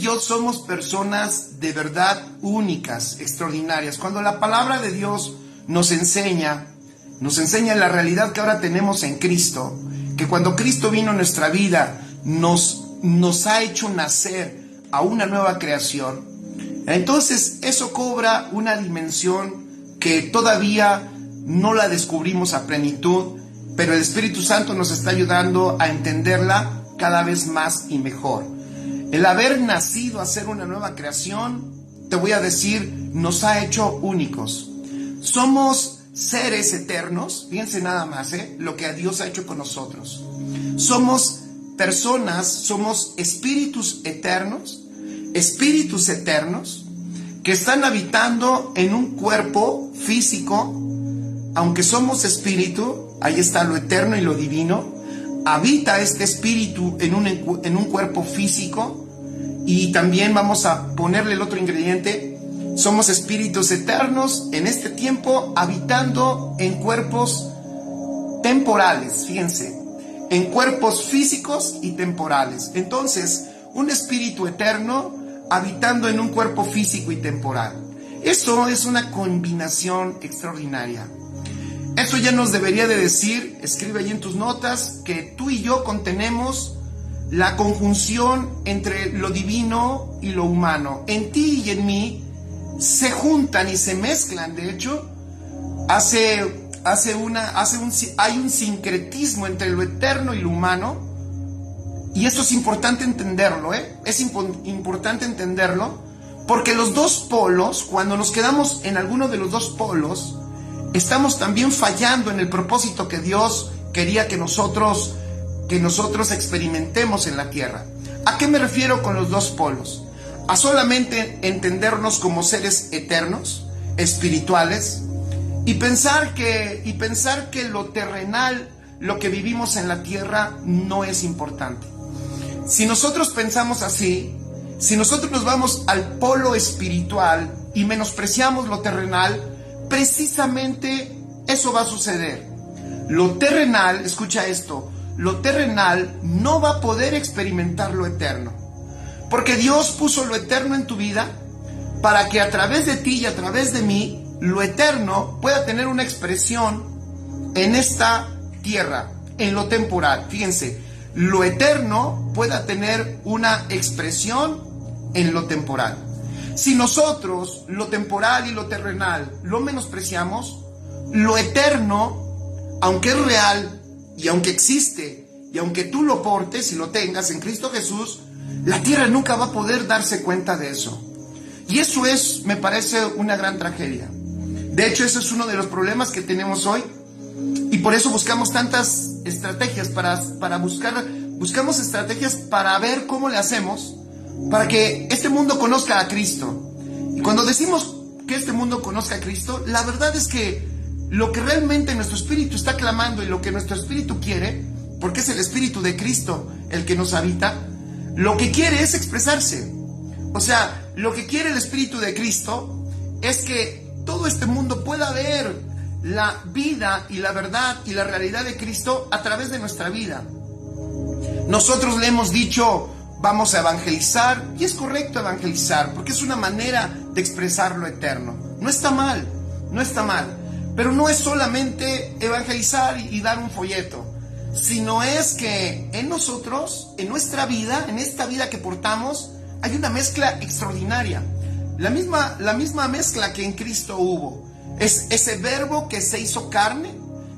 y yo somos personas de verdad únicas, extraordinarias. Cuando la palabra de Dios nos enseña la realidad que ahora tenemos en Cristo, que cuando Cristo vino a nuestra vida nos ha hecho nacer a una nueva creación. Entonces eso cobra una dimensión que todavía no la descubrimos a plenitud, pero el Espíritu Santo nos está ayudando a entenderla cada vez más y mejor. El haber nacido a ser una nueva creación, te voy a decir, nos ha hecho únicos. Somos seres eternos, fíjense nada más, lo que Dios ha hecho con nosotros. Somos personas, somos espíritus eternos que están habitando en un cuerpo físico. Aunque somos espíritu, ahí está lo eterno y lo divino, habita este espíritu en un cuerpo físico. Y también vamos a ponerle el otro ingrediente: somos espíritus eternos en este tiempo habitando en cuerpos temporales, fíjense, en cuerpos físicos y temporales. Entonces, un espíritu eterno habitando en un cuerpo físico y temporal. Eso es una combinación extraordinaria. Eso ya nos debería de decir, escribe ahí en tus notas, que tú y yo contenemos la conjunción entre lo divino y lo humano. En ti y en mí se juntan y se mezclan. De hecho, hay un sincretismo entre lo eterno y lo humano. Y esto es importante entenderlo, es importante entenderlo, porque los dos polos, cuando nos quedamos en alguno de los dos polos, estamos también fallando en el propósito que Dios quería que nosotros experimentemos en la tierra. ¿A qué me refiero con los dos polos? A solamente entendernos como seres eternos, espirituales, y pensar que lo terrenal, lo que vivimos en la tierra, no es importante. Si nosotros pensamos así, si nosotros nos vamos al polo espiritual y menospreciamos lo terrenal, precisamente eso va a suceder. Lo terrenal, escucha esto, lo terrenal no va a poder experimentar lo eterno. Porque Dios puso lo eterno en tu vida para que a través de ti y a través de mí, lo eterno pueda tener una expresión en esta tierra, en lo temporal. Fíjense, lo eterno pueda tener una expresión en lo temporal. Si nosotros lo temporal y lo terrenal lo menospreciamos, lo eterno, aunque es real y aunque existe y aunque tú lo portes y lo tengas en Cristo Jesús, la tierra nunca va a poder darse cuenta de eso. Y eso me parece una gran tragedia. De hecho, ese es uno de los problemas que tenemos hoy. Y por eso buscamos tantas estrategias buscamos estrategias para ver cómo le hacemos para que este mundo conozca a Cristo. Y cuando decimos que este mundo conozca a Cristo, la verdad es que lo que realmente nuestro espíritu está clamando y lo que nuestro espíritu quiere, porque es el espíritu de Cristo el que nos habita, lo que quiere es expresarse. O sea, lo que quiere el espíritu de Cristo es que todo este mundo pueda ver la vida y la verdad y la realidad de Cristo a través de nuestra vida. Nosotros le hemos dicho, vamos a evangelizar, y es correcto evangelizar, porque es una manera de expresar lo eterno. No está mal, pero no es solamente evangelizar y dar un folleto, sino es que en nosotros, en nuestra vida, en esta vida que portamos, hay una mezcla extraordinaria. La misma mezcla que en Cristo hubo. Es ese verbo que se hizo carne.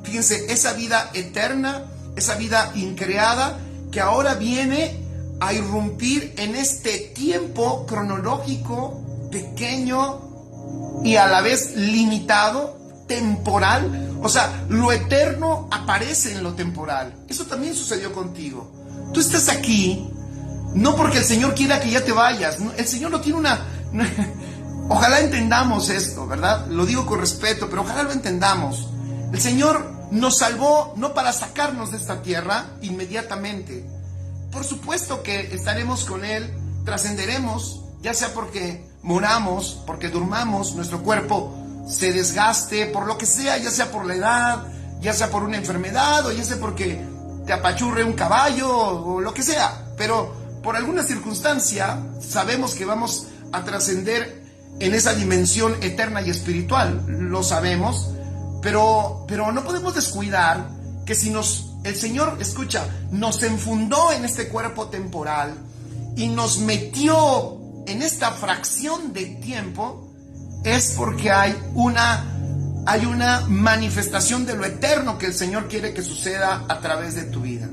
Fíjense, esa vida eterna, esa vida increada, que ahora viene a irrumpir en este tiempo cronológico, pequeño y a la vez limitado, temporal. O sea, lo eterno aparece en lo temporal. Eso también sucedió contigo. Tú estás aquí, no porque el Señor quiera que ya te vayas. El Señor no tiene una... Ojalá entendamos esto, ¿verdad? Lo digo con respeto, pero ojalá lo entendamos. El Señor nos salvó no para sacarnos de esta tierra inmediatamente. Por supuesto que estaremos con Él, trascenderemos, ya sea porque moramos, porque durmamos, nuestro cuerpo se desgaste, por lo que sea, ya sea por la edad, ya sea por una enfermedad, o ya sea porque te apachurre un caballo, o lo que sea. Pero por alguna circunstancia sabemos que vamos a trascender en esa dimensión eterna y espiritual, lo sabemos, pero no podemos descuidar que si el Señor, escucha, nos enfundó en este cuerpo temporal y nos metió en esta fracción de tiempo, es porque hay una manifestación de lo eterno que el Señor quiere que suceda a través de tu vida.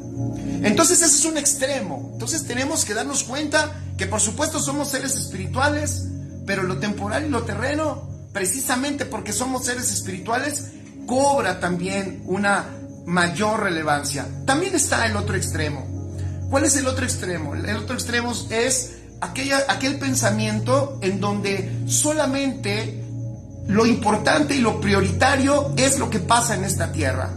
Entonces ese es un extremo. Entonces tenemos que darnos cuenta que por supuesto somos seres espirituales, pero lo temporal y lo terreno, precisamente porque somos seres espirituales, cobra también una mayor relevancia. También está el otro extremo. ¿Cuál es el otro extremo? El otro extremo es aquel pensamiento en donde solamente lo importante y lo prioritario es lo que pasa en esta tierra.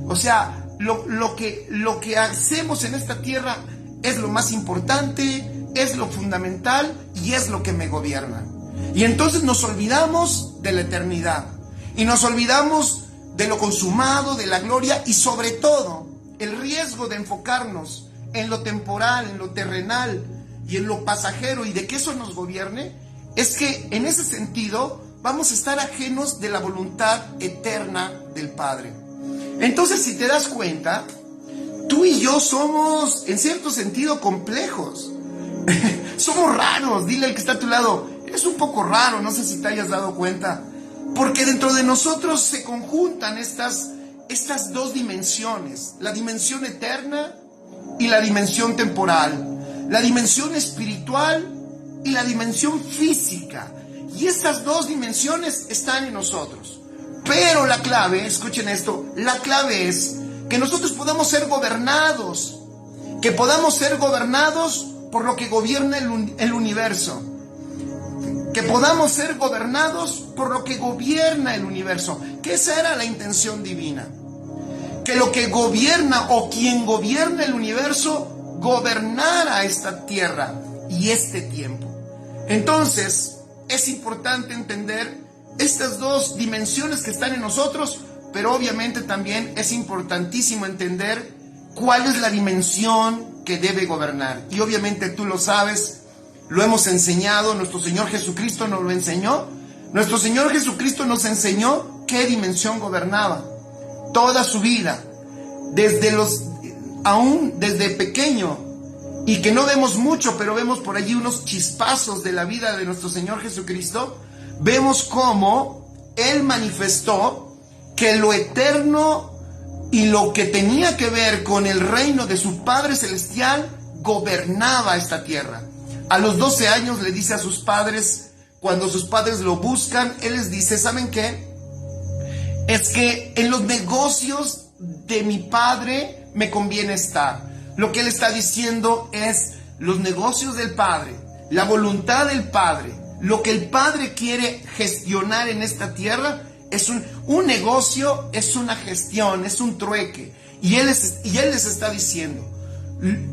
O sea, lo que hacemos en esta tierra es lo más importante, es lo fundamental y es lo que me gobierna. Y entonces nos olvidamos de la eternidad y nos olvidamos de lo consumado, de la gloria y sobre todo el riesgo de enfocarnos en lo temporal, en lo terrenal y en lo pasajero y de que eso nos gobierne, es que en ese sentido vamos a estar ajenos de la voluntad eterna del Padre. Entonces, si te das cuenta, tú y yo somos en cierto sentido complejos. Somos raros. Dile al que está a tu lado, eres un poco raro, no sé si te hayas dado cuenta, porque dentro de nosotros se conjuntan estas dos dimensiones, la dimensión eterna y la dimensión temporal, la dimensión espiritual y la dimensión física. Y estas dos dimensiones están en nosotros. Pero la clave, escuchen esto, la clave es que nosotros podamos ser gobernados, que podamos ser gobernados por lo que gobierna el universo, que podamos ser gobernados por lo que gobierna el universo, que esa era la intención divina, que lo que gobierna o quien gobierna el universo gobernara esta tierra y este tiempo. Entonces es importante entender estas dos dimensiones que están en nosotros, pero obviamente también es importantísimo entender cuál es la dimensión que debe gobernar. Y obviamente tú lo sabes, lo hemos enseñado, nuestro Señor Jesucristo nos lo enseñó. Nuestro Señor Jesucristo nos enseñó qué dimensión gobernaba toda su vida, aún desde pequeño, y que no vemos mucho, pero vemos por allí unos chispazos de la vida de nuestro Señor Jesucristo. Vemos cómo Él manifestó que lo eterno y lo que tenía que ver con el reino de su Padre Celestial gobernaba esta tierra. A los 12 años le dice a sus padres, cuando sus padres lo buscan, Él les dice, ¿saben qué? Es que en los negocios de mi Padre me conviene estar. Lo que Él está diciendo es los negocios del Padre, la voluntad del Padre, lo que el Padre quiere gestionar en esta tierra es un negocio, es una gestión, es un trueque. Y Él les está diciendo,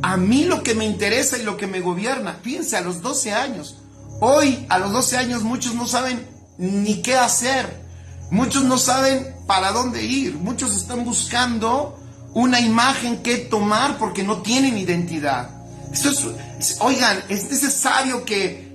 a mí lo que me interesa y lo que me gobierna, fíjense, a los 12 años. Hoy, a los 12 años, muchos no saben ni qué hacer. Muchos no saben para dónde ir. Muchos están buscando una imagen que tomar porque no tienen identidad. Oigan, es necesario que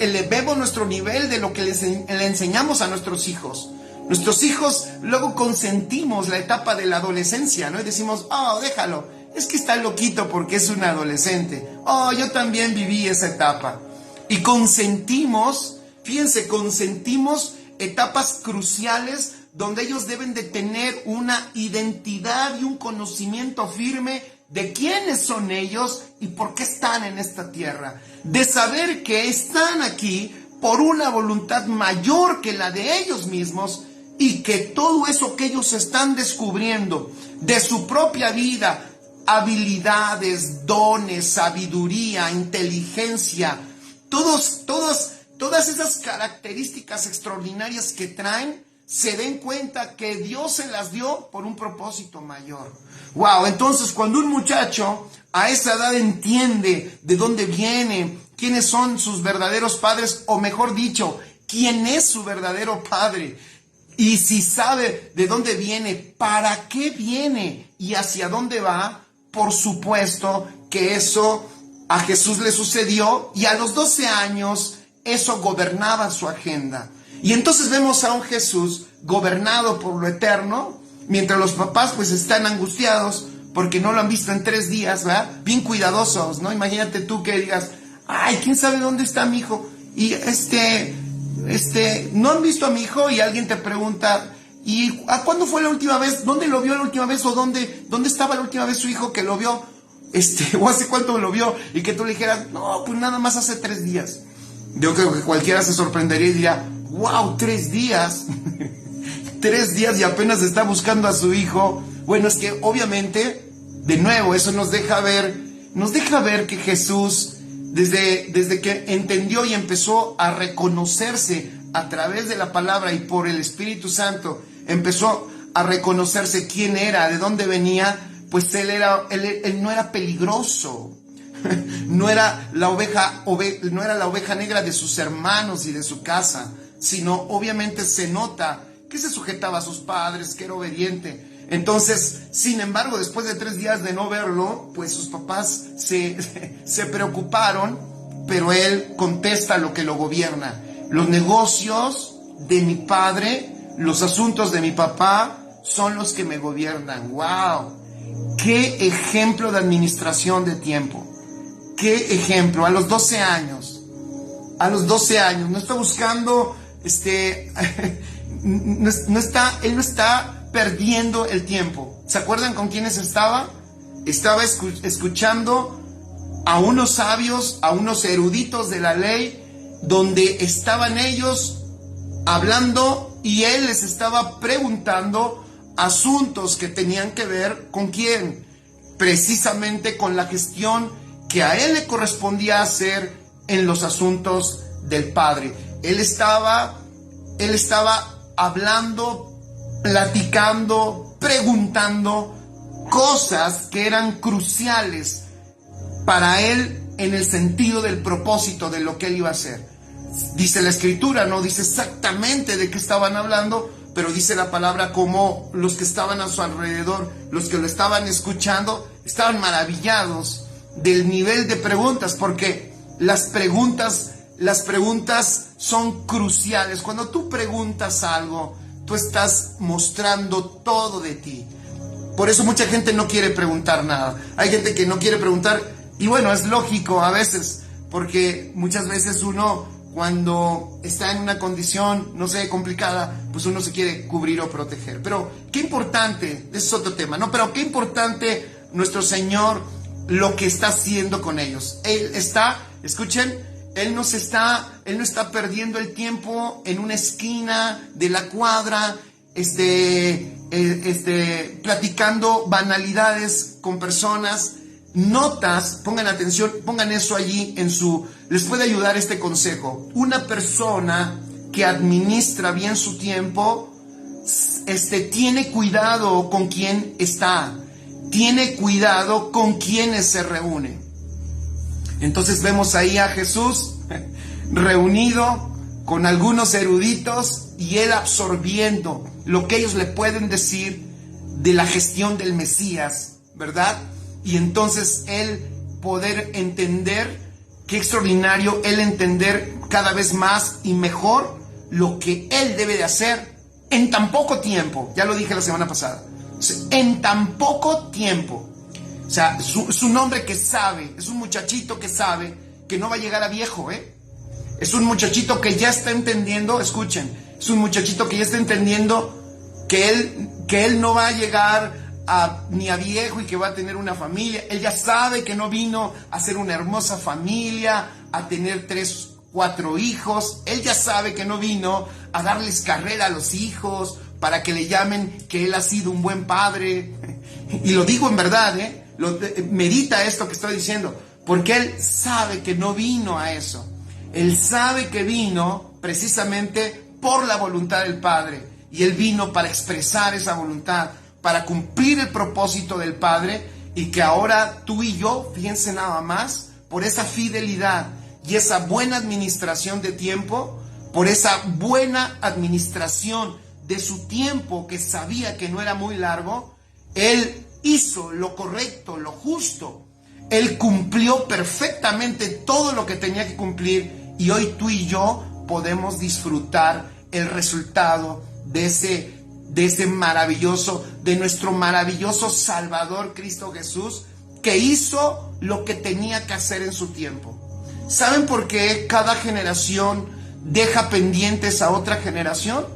elevemos nuestro nivel de lo que le enseñamos a nuestros hijos. Nuestros hijos luego consentimos la etapa de la adolescencia, ¿no? Y decimos, oh, déjalo, es que está loquito porque es un adolescente. Oh, yo también viví esa etapa. Y consentimos, fíjense, consentimos etapas cruciales donde ellos deben de tener una identidad y un conocimiento firme de quiénes son ellos y por qué están en esta tierra. De saber que están aquí por una voluntad mayor que la de ellos mismos y que todo eso que ellos están descubriendo de su propia vida, habilidades, dones, sabiduría, inteligencia, todas esas características extraordinarias que traen, se den cuenta que Dios se las dio por un propósito mayor. Wow, entonces cuando un muchacho a esa edad entiende de dónde viene, quiénes son sus verdaderos padres, o mejor dicho, quién es su verdadero padre, y si sabe de dónde viene, para qué viene y hacia dónde va, por supuesto que eso a Jesús le sucedió y a los 12 años eso gobernaba su agenda. Y entonces vemos a un Jesús gobernado por lo eterno, mientras los papás pues están angustiados porque no lo han visto en 3 días, ¿verdad? Bien cuidadosos, ¿no? Imagínate tú que digas, ay, ¿quién sabe dónde está mi hijo? Y no han visto a mi hijo y alguien te pregunta, ¿y a cuándo fue la última vez? ¿Dónde lo vio la última vez? ¿O dónde estaba la última vez su hijo que lo vio? O hace cuánto lo vio, y que tú le dijeras, no, pues nada más hace 3 días. Yo creo que cualquiera se sorprendería y diría, wow, 3 días. 3 días y apenas está buscando a su hijo. Bueno, es que obviamente, de nuevo, eso nos deja ver que Jesús, desde que entendió y empezó a reconocerse a través de la palabra y por el Espíritu Santo, empezó a reconocerse quién era, de dónde venía, pues él no era peligroso. No era la oveja negra de sus hermanos y de su casa, sino obviamente se nota que se sujetaba a sus padres, que era obediente. Entonces, sin embargo, después de 3 días de no verlo, pues sus papás se preocuparon, pero él contesta lo que lo gobierna. Los negocios de mi padre, los asuntos de mi papá son los que me gobiernan. ¡Wow! ¡Qué ejemplo de administración de tiempo! ¡Qué ejemplo! A los 12 años, no está buscando, él no está perdiendo el tiempo. ¿Se acuerdan con quiénes estaba? Estaba escuchando a unos sabios, a unos eruditos de la ley, donde estaban ellos hablando y él les estaba preguntando asuntos que tenían que ver ¿con quién? Precisamente con la gestión que a él le correspondía hacer en los asuntos del Padre. Él estaba hablando, platicando, preguntando cosas que eran cruciales para él en el sentido del propósito de lo que él iba a hacer. Dice la Escritura, no dice exactamente de qué estaban hablando, pero dice la palabra como los que estaban a su alrededor, los que lo estaban escuchando, estaban maravillados del nivel de preguntas, porque las preguntas son cruciales. Cuando tú preguntas algo, tú estás mostrando todo de ti. Por eso mucha gente no quiere preguntar nada. Hay gente que no quiere preguntar, y bueno, es lógico a veces, porque muchas veces uno, cuando está en una condición, no sé, complicada, pues uno se quiere cubrir o proteger. Pero qué importante, ese es otro tema, ¿no? Pero qué importante nuestro Señor, lo que está haciendo con ellos. Él está, escuchen, Él no está perdiendo el tiempo en una esquina de la cuadra, platicando banalidades con personas. Notas, pongan atención, pongan eso allí les puede ayudar este consejo. Una persona que administra bien su tiempo, tiene cuidado con quién está, tiene cuidado con quienes se reúnen. Entonces vemos ahí a Jesús reunido con algunos eruditos y él absorbiendo lo que ellos le pueden decir de la gestión del Mesías, ¿verdad? Y entonces él poder entender, qué extraordinario él entender cada vez más y mejor lo que él debe de hacer en tan poco tiempo. Ya lo dije la semana pasada. En tan poco tiempo. O sea, es un hombre que sabe, es un muchachito que sabe que no va a llegar a viejo, Es un muchachito que ya está entendiendo, escuchen, es un muchachito que ya está entendiendo que él no va a llegar ni a viejo y que va a tener una familia. Él ya sabe que no vino a hacer una hermosa familia, a tener 3, 4 hijos. Él ya sabe que no vino a darles carrera a los hijos para que le llamen que él ha sido un buen padre. Y lo digo en verdad, medita esto que estoy diciendo, porque él sabe que no vino a eso. Él sabe que vino precisamente por la voluntad del Padre, y él vino para expresar esa voluntad, para cumplir el propósito del Padre, y que ahora tú y yo, fíjense nada más, por esa fidelidad y esa buena administración de tiempo, por esa buena administración de su tiempo que sabía que no era muy largo, él hizo lo correcto, lo justo. Él cumplió perfectamente todo lo que tenía que cumplir y hoy tú y yo podemos disfrutar el resultado de nuestro maravilloso Salvador Cristo Jesús, que hizo lo que tenía que hacer en su tiempo. ¿Saben por qué cada generación deja pendientes a otra generación?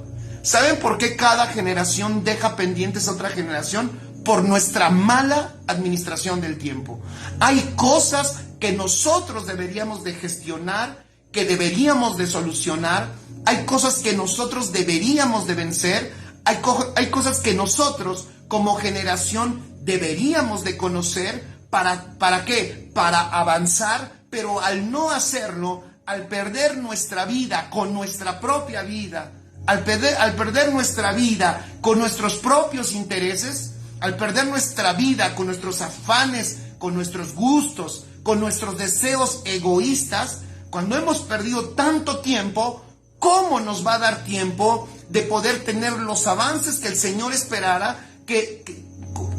¿Saben por qué cada generación deja pendientes a otra generación? Por nuestra mala administración del tiempo. Hay cosas que nosotros deberíamos de gestionar, que deberíamos de solucionar. Hay cosas que nosotros deberíamos de vencer. Hay cosas que nosotros como generación deberíamos de conocer. ¿Para qué? Para avanzar, pero al no hacerlo, al perder nuestra vida con nuestra propia vida, al perder nuestra vida con nuestros propios intereses, al perder nuestra vida con nuestros afanes, con nuestros gustos, con nuestros deseos egoístas, cuando hemos perdido tanto tiempo, ¿cómo nos va a dar tiempo de poder tener los avances que el Señor esperara?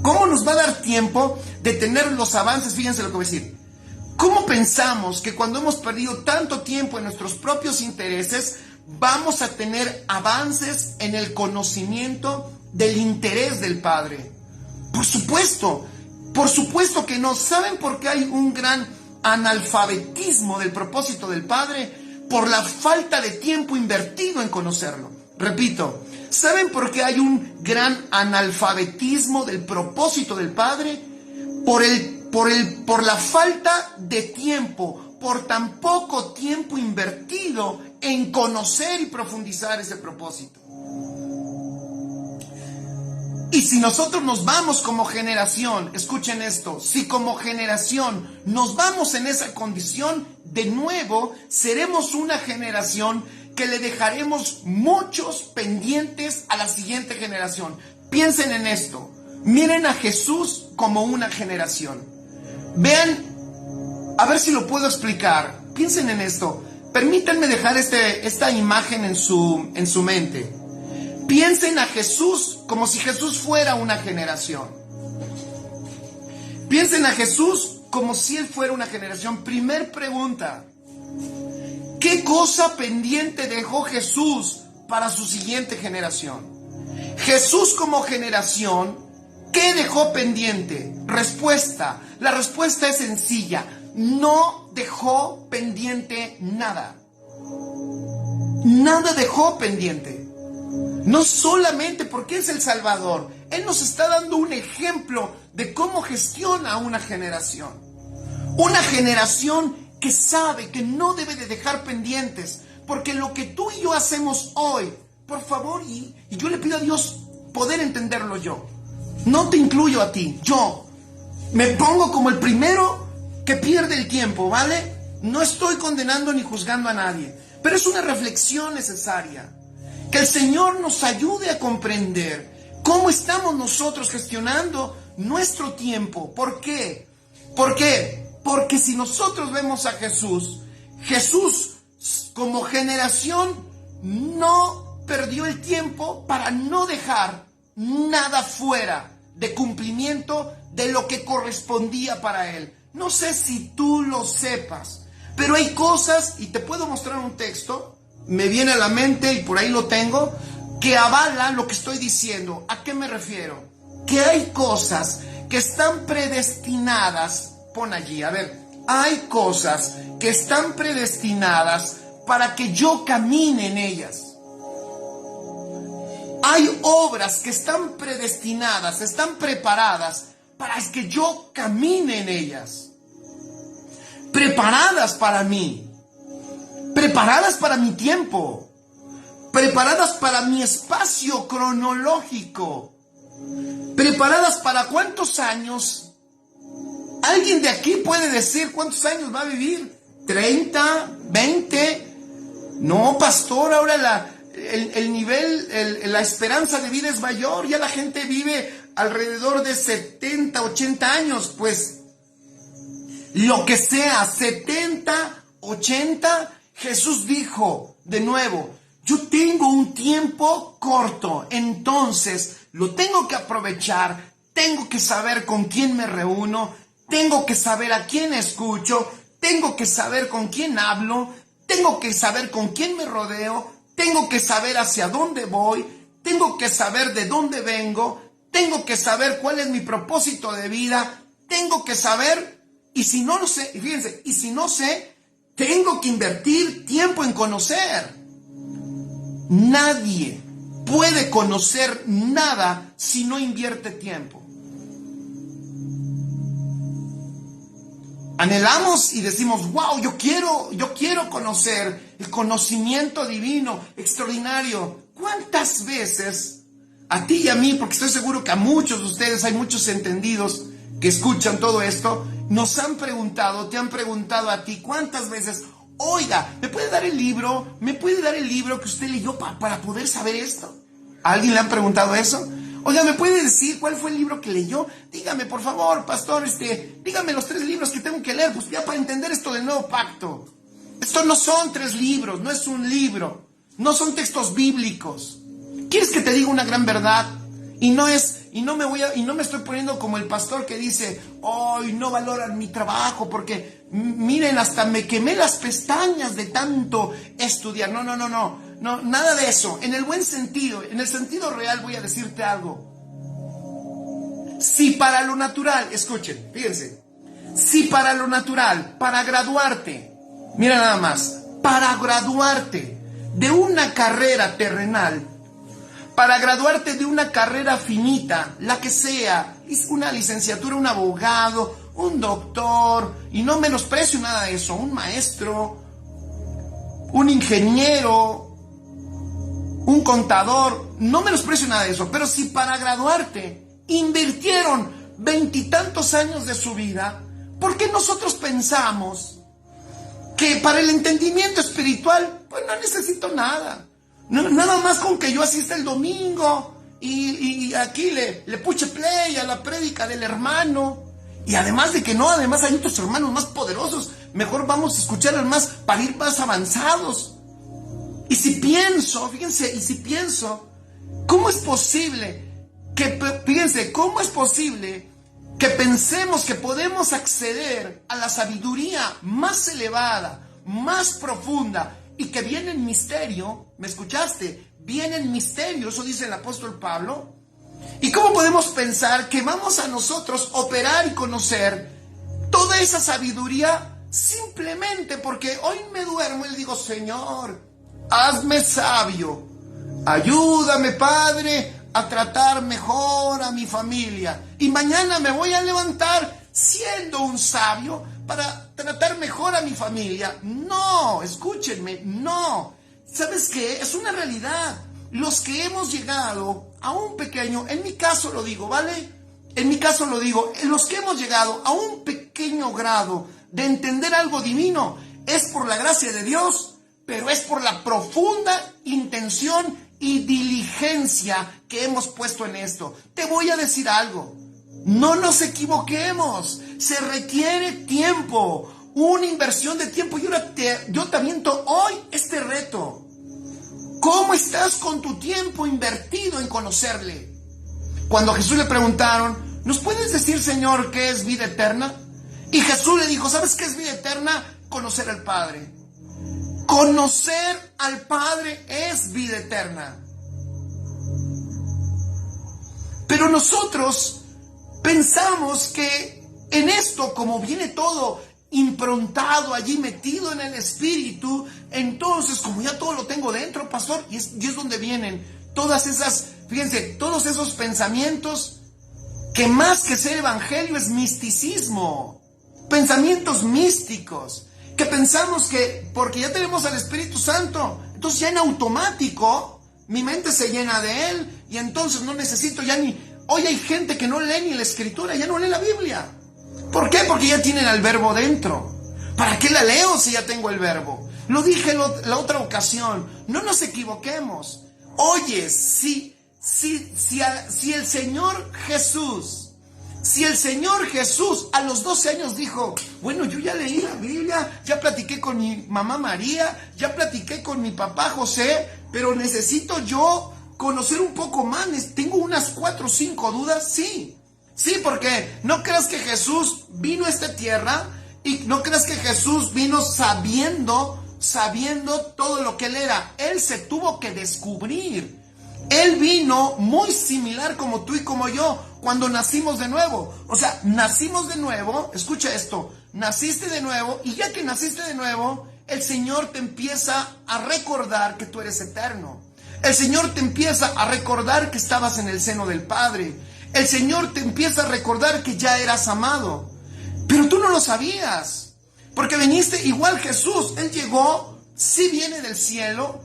¿Cómo nos va a dar tiempo de tener los avances? Fíjense lo que voy a decir. ¿Cómo pensamos que cuando hemos perdido tanto tiempo en nuestros propios intereses, vamos a tener avances en el conocimiento del interés del Padre? Por supuesto que no. ¿Saben por qué hay un gran analfabetismo del propósito del Padre? Por la falta de tiempo invertido en conocerlo. Repito, ¿saben por qué hay un gran analfabetismo del propósito del Padre? Por la falta de tiempo, por tan poco tiempo invertido en conocer y profundizar ese propósito. Y si nosotros nos vamos como generación, escuchen esto, si como generación nos vamos en esa condición, de nuevo seremos una generación que le dejaremos muchos pendientes a la siguiente generación. Piensen en esto, miren a Jesús como una generación. Vean, a ver si lo puedo explicar, piensen en esto, permítanme dejar esta imagen en su mente. Piensen a Jesús como si Jesús fuera una generación. Piensen a Jesús como si Él fuera una generación. Primer pregunta. ¿Qué cosa pendiente dejó Jesús para su siguiente generación? Jesús como generación, ¿qué dejó pendiente? Respuesta. La respuesta es sencilla. No dejó pendiente nada. Nada dejó pendiente. No solamente porque es el Salvador, Él nos está dando un ejemplo de cómo gestiona una generación. Una generación que sabe que no debe de dejar pendientes, porque lo que tú y yo hacemos hoy, por favor, y yo le pido a Dios poder entenderlo yo. No te incluyo a ti, yo me pongo como el primero que pierde el tiempo, ¿vale? No estoy condenando ni juzgando a nadie, pero es una reflexión necesaria. Que el Señor nos ayude a comprender cómo estamos nosotros gestionando nuestro tiempo. ¿Por qué? ¿Por qué? Porque si nosotros vemos a Jesús, Jesús como generación no perdió el tiempo para no dejar nada fuera de cumplimiento de lo que correspondía para Él. No sé si tú lo sepas, pero hay cosas, y te puedo mostrar un texto, me viene a la mente y por ahí lo tengo, que avala lo que estoy diciendo. ¿A qué me refiero? Que hay cosas que están predestinadas, pon allí, a ver, hay cosas que están predestinadas para que yo camine en ellas. Hay obras que están predestinadas, están preparadas para que yo camine en ellas. Preparadas para mí. Preparadas para mi tiempo, preparadas para mi espacio cronológico, preparadas para cuántos años. ¿Alguien de aquí puede decir cuántos años va a vivir? ¿30? ¿20? No, pastor, ahora el nivel, la esperanza de vida es mayor, ya la gente vive alrededor de 70, 80 años, pues lo que sea, 70, 80. Jesús dijo de nuevo, yo tengo un tiempo corto, entonces lo tengo que aprovechar, tengo que saber con quién me reúno, tengo que saber a quién escucho, tengo que saber con quién hablo, tengo que saber con quién me rodeo, tengo que saber hacia dónde voy, tengo que saber de dónde vengo, tengo que saber cuál es mi propósito de vida, tengo que saber, y si no lo sé, y fíjense, y si no sé, tengo que invertir tiempo en conocer. Nadie puede conocer nada si no invierte tiempo. Anhelamos y decimos, wow, yo quiero conocer el conocimiento divino, extraordinario. ¿Cuántas veces a ti y a mí, porque estoy seguro que a muchos de ustedes, hay muchos entendidos que escuchan todo esto, nos han preguntado, te han preguntado a ti, ¿cuántas veces? Oiga, ¿me puede dar el libro? ¿Me puede dar el libro que usted leyó para poder saber esto? ¿A alguien le han preguntado eso? Oiga, ¿me puede decir cuál fue el libro que leyó? Dígame, por favor, pastor, dígame los 3 libros que tengo que leer, pues ya para entender esto del nuevo pacto. Esto no son 3 libros, no es un libro, no son textos bíblicos. ¿Quieres que te diga una gran verdad? Y no me estoy poniendo como el pastor que dice, hoy no valoran mi trabajo porque miren, hasta me quemé las pestañas de tanto estudiar. No, nada de eso. En el buen sentido, en el sentido real voy a decirte algo. Si para lo natural, escuchen, fíjense, si para lo natural, para graduarte, mira nada más, para graduarte de una carrera terrenal, para graduarte de una carrera finita, la que sea, una licenciatura, un abogado, un doctor, y no menosprecio nada de eso, un maestro, un ingeniero, un contador, no menosprecio nada de eso, pero si para graduarte invirtieron 20 y tantos años de su vida, ¿por qué nosotros pensamos que para el entendimiento espiritual, pues no necesito nada? Nada más con que yo asista el domingo y aquí le puche play a la prédica del hermano. Y además de que no, además hay otros hermanos más poderosos. Mejor vamos a escuchar más para ir más avanzados. Y si pienso, fíjense, ¿cómo es posible que pensemos que podemos acceder a la sabiduría más elevada, más profunda, y que viene en misterio? ¿Me escuchaste? Viene en misterio, eso dice el apóstol Pablo. ¿Y cómo podemos pensar que vamos a nosotros operar y conocer toda esa sabiduría simplemente porque hoy me duermo y le digo, Señor, hazme sabio, ayúdame, Padre, a tratar mejor a mi familia, y mañana me voy a levantar siendo un sabio para tratar mejor a mi familia? No, escúchenme, no. ¿Sabes qué? Es una realidad. Los que hemos llegado a un pequeño, en mi caso lo digo, ¿vale? En mi caso lo digo, los que hemos llegado a un pequeño grado de entender algo divino, es por la gracia de Dios, pero es por la profunda intención y diligencia que hemos puesto en esto. Te voy a decir algo, no nos equivoquemos, se requiere tiempo, una inversión de tiempo. Y ahora yo te aviento hoy este reto. ¿Cómo estás con tu tiempo invertido en conocerle? Cuando a Jesús le preguntaron, ¿nos puedes decir, Señor, qué es vida eterna? Y Jesús le dijo, ¿sabes qué es vida eterna? Conocer al Padre. Conocer al Padre es vida eterna. Pero nosotros pensamos que en esto, como viene todo improntado allí, metido en el espíritu, entonces como ya todo lo tengo dentro, pastor, y es donde vienen todas esas, fíjense, todos esos pensamientos que más que ser evangelio es misticismo, pensamientos místicos, que pensamos que porque ya tenemos al Espíritu Santo, entonces ya en automático mi mente se llena de él y entonces no necesito ya ni... Hoy hay gente que no lee ni la Escritura, ya no lee la Biblia. ¿Por qué? Porque ya tienen al verbo dentro. ¿Para qué la leo si ya tengo el verbo? Lo dije la otra ocasión, no nos equivoquemos. Oye, si el Señor Jesús a los 12 años dijo, bueno, yo ya leí la Biblia, ya platiqué con mi mamá María, ya platiqué con mi papá José, pero necesito yo conocer un poco más, tengo unas 4 o 5 dudas, sí. Sí, porque no creas que Jesús vino a esta tierra y no creas que Jesús vino sabiendo todo lo que Él era. Él se tuvo que descubrir. Él vino muy similar como tú y como yo cuando nacimos de nuevo. O sea, nacimos de nuevo, escucha esto, naciste de nuevo y ya que naciste de nuevo, el Señor te empieza a recordar que tú eres eterno. El Señor te empieza a recordar que estabas en el seno del Padre. El Señor te empieza a recordar que ya eras amado. Pero tú no lo sabías, porque viniste igual Jesús. Él llegó, sí viene del cielo,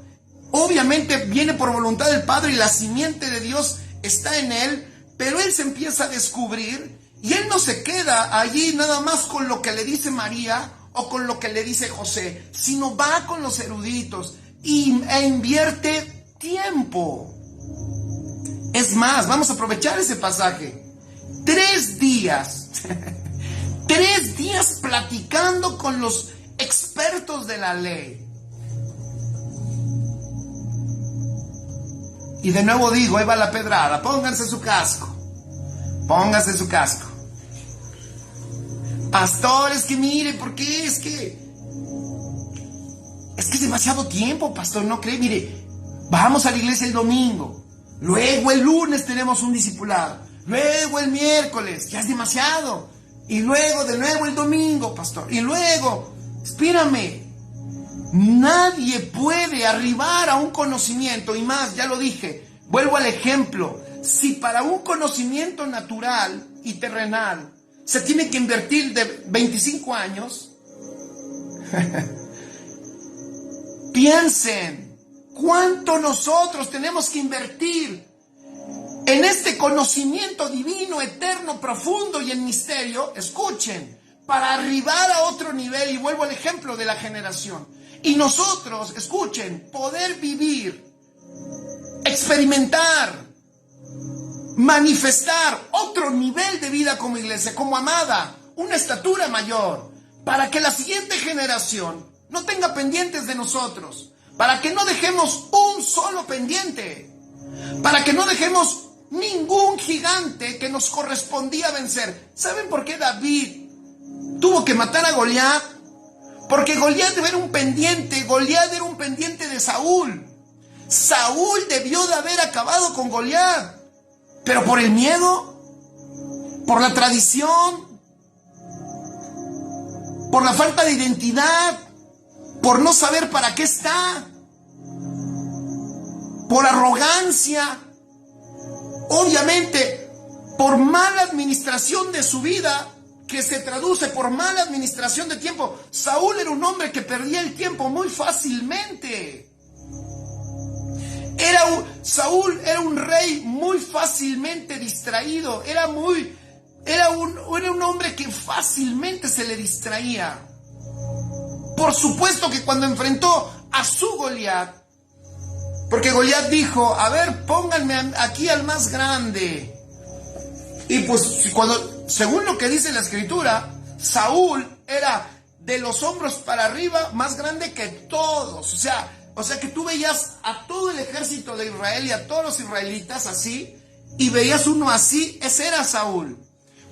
obviamente viene por voluntad del Padre y la simiente de Dios está en Él, pero Él se empieza a descubrir y Él no se queda allí nada más con lo que le dice María o con lo que le dice José, sino va con los eruditos e invierte tiempo. Es más, vamos a aprovechar ese pasaje. 3 días, 3 días platicando con los expertos de la ley. Y de nuevo digo, ahí va la pedrada, pónganse su casco. Pónganse su casco. Pastores, que mire, porque es que es demasiado tiempo, pastor, ¿no cree? Mire, vamos a la iglesia el domingo, luego el lunes tenemos un discipulado, luego el miércoles, ya es demasiado, y luego de nuevo el domingo, pastor, y luego, espérame, nadie puede arribar a un conocimiento, y más, ya lo dije, vuelvo al ejemplo, si para un conocimiento natural y terrenal se tiene que invertir de 25 años, piensen cuánto nosotros tenemos que invertir en este conocimiento divino, eterno, profundo y en misterio, escuchen, para arribar a otro nivel, y vuelvo al ejemplo de la generación. Y nosotros, escuchen, poder vivir, experimentar, manifestar otro nivel de vida como iglesia, como amada, una estatura mayor, para que la siguiente generación no tenga pendientes de nosotros, para que no dejemos un solo pendiente, para que no dejemos ningún gigante que nos correspondía vencer. ¿Saben por qué David tuvo que matar a Goliat? Porque Goliat era un pendiente, Goliat era un pendiente de Saúl. Saúl debió de haber acabado con Goliat, pero por el miedo, por la tradición, por la falta de identidad, por no saber para qué está, por arrogancia, obviamente por mala administración de su vida, que se traduce por mala administración de tiempo. Saúl era un hombre que perdía el tiempo muy fácilmente. Saúl era un rey muy fácilmente distraído, era un hombre que fácilmente se le distraía. Por supuesto que cuando enfrentó a su Goliat, porque Goliat dijo, a ver, pónganme aquí al más grande. Y pues según lo que dice la escritura, Saúl era de los hombros para arriba más grande que todos. O sea que tú veías a todo el ejército de Israel y a todos los israelitas así, y veías uno así, ese era Saúl.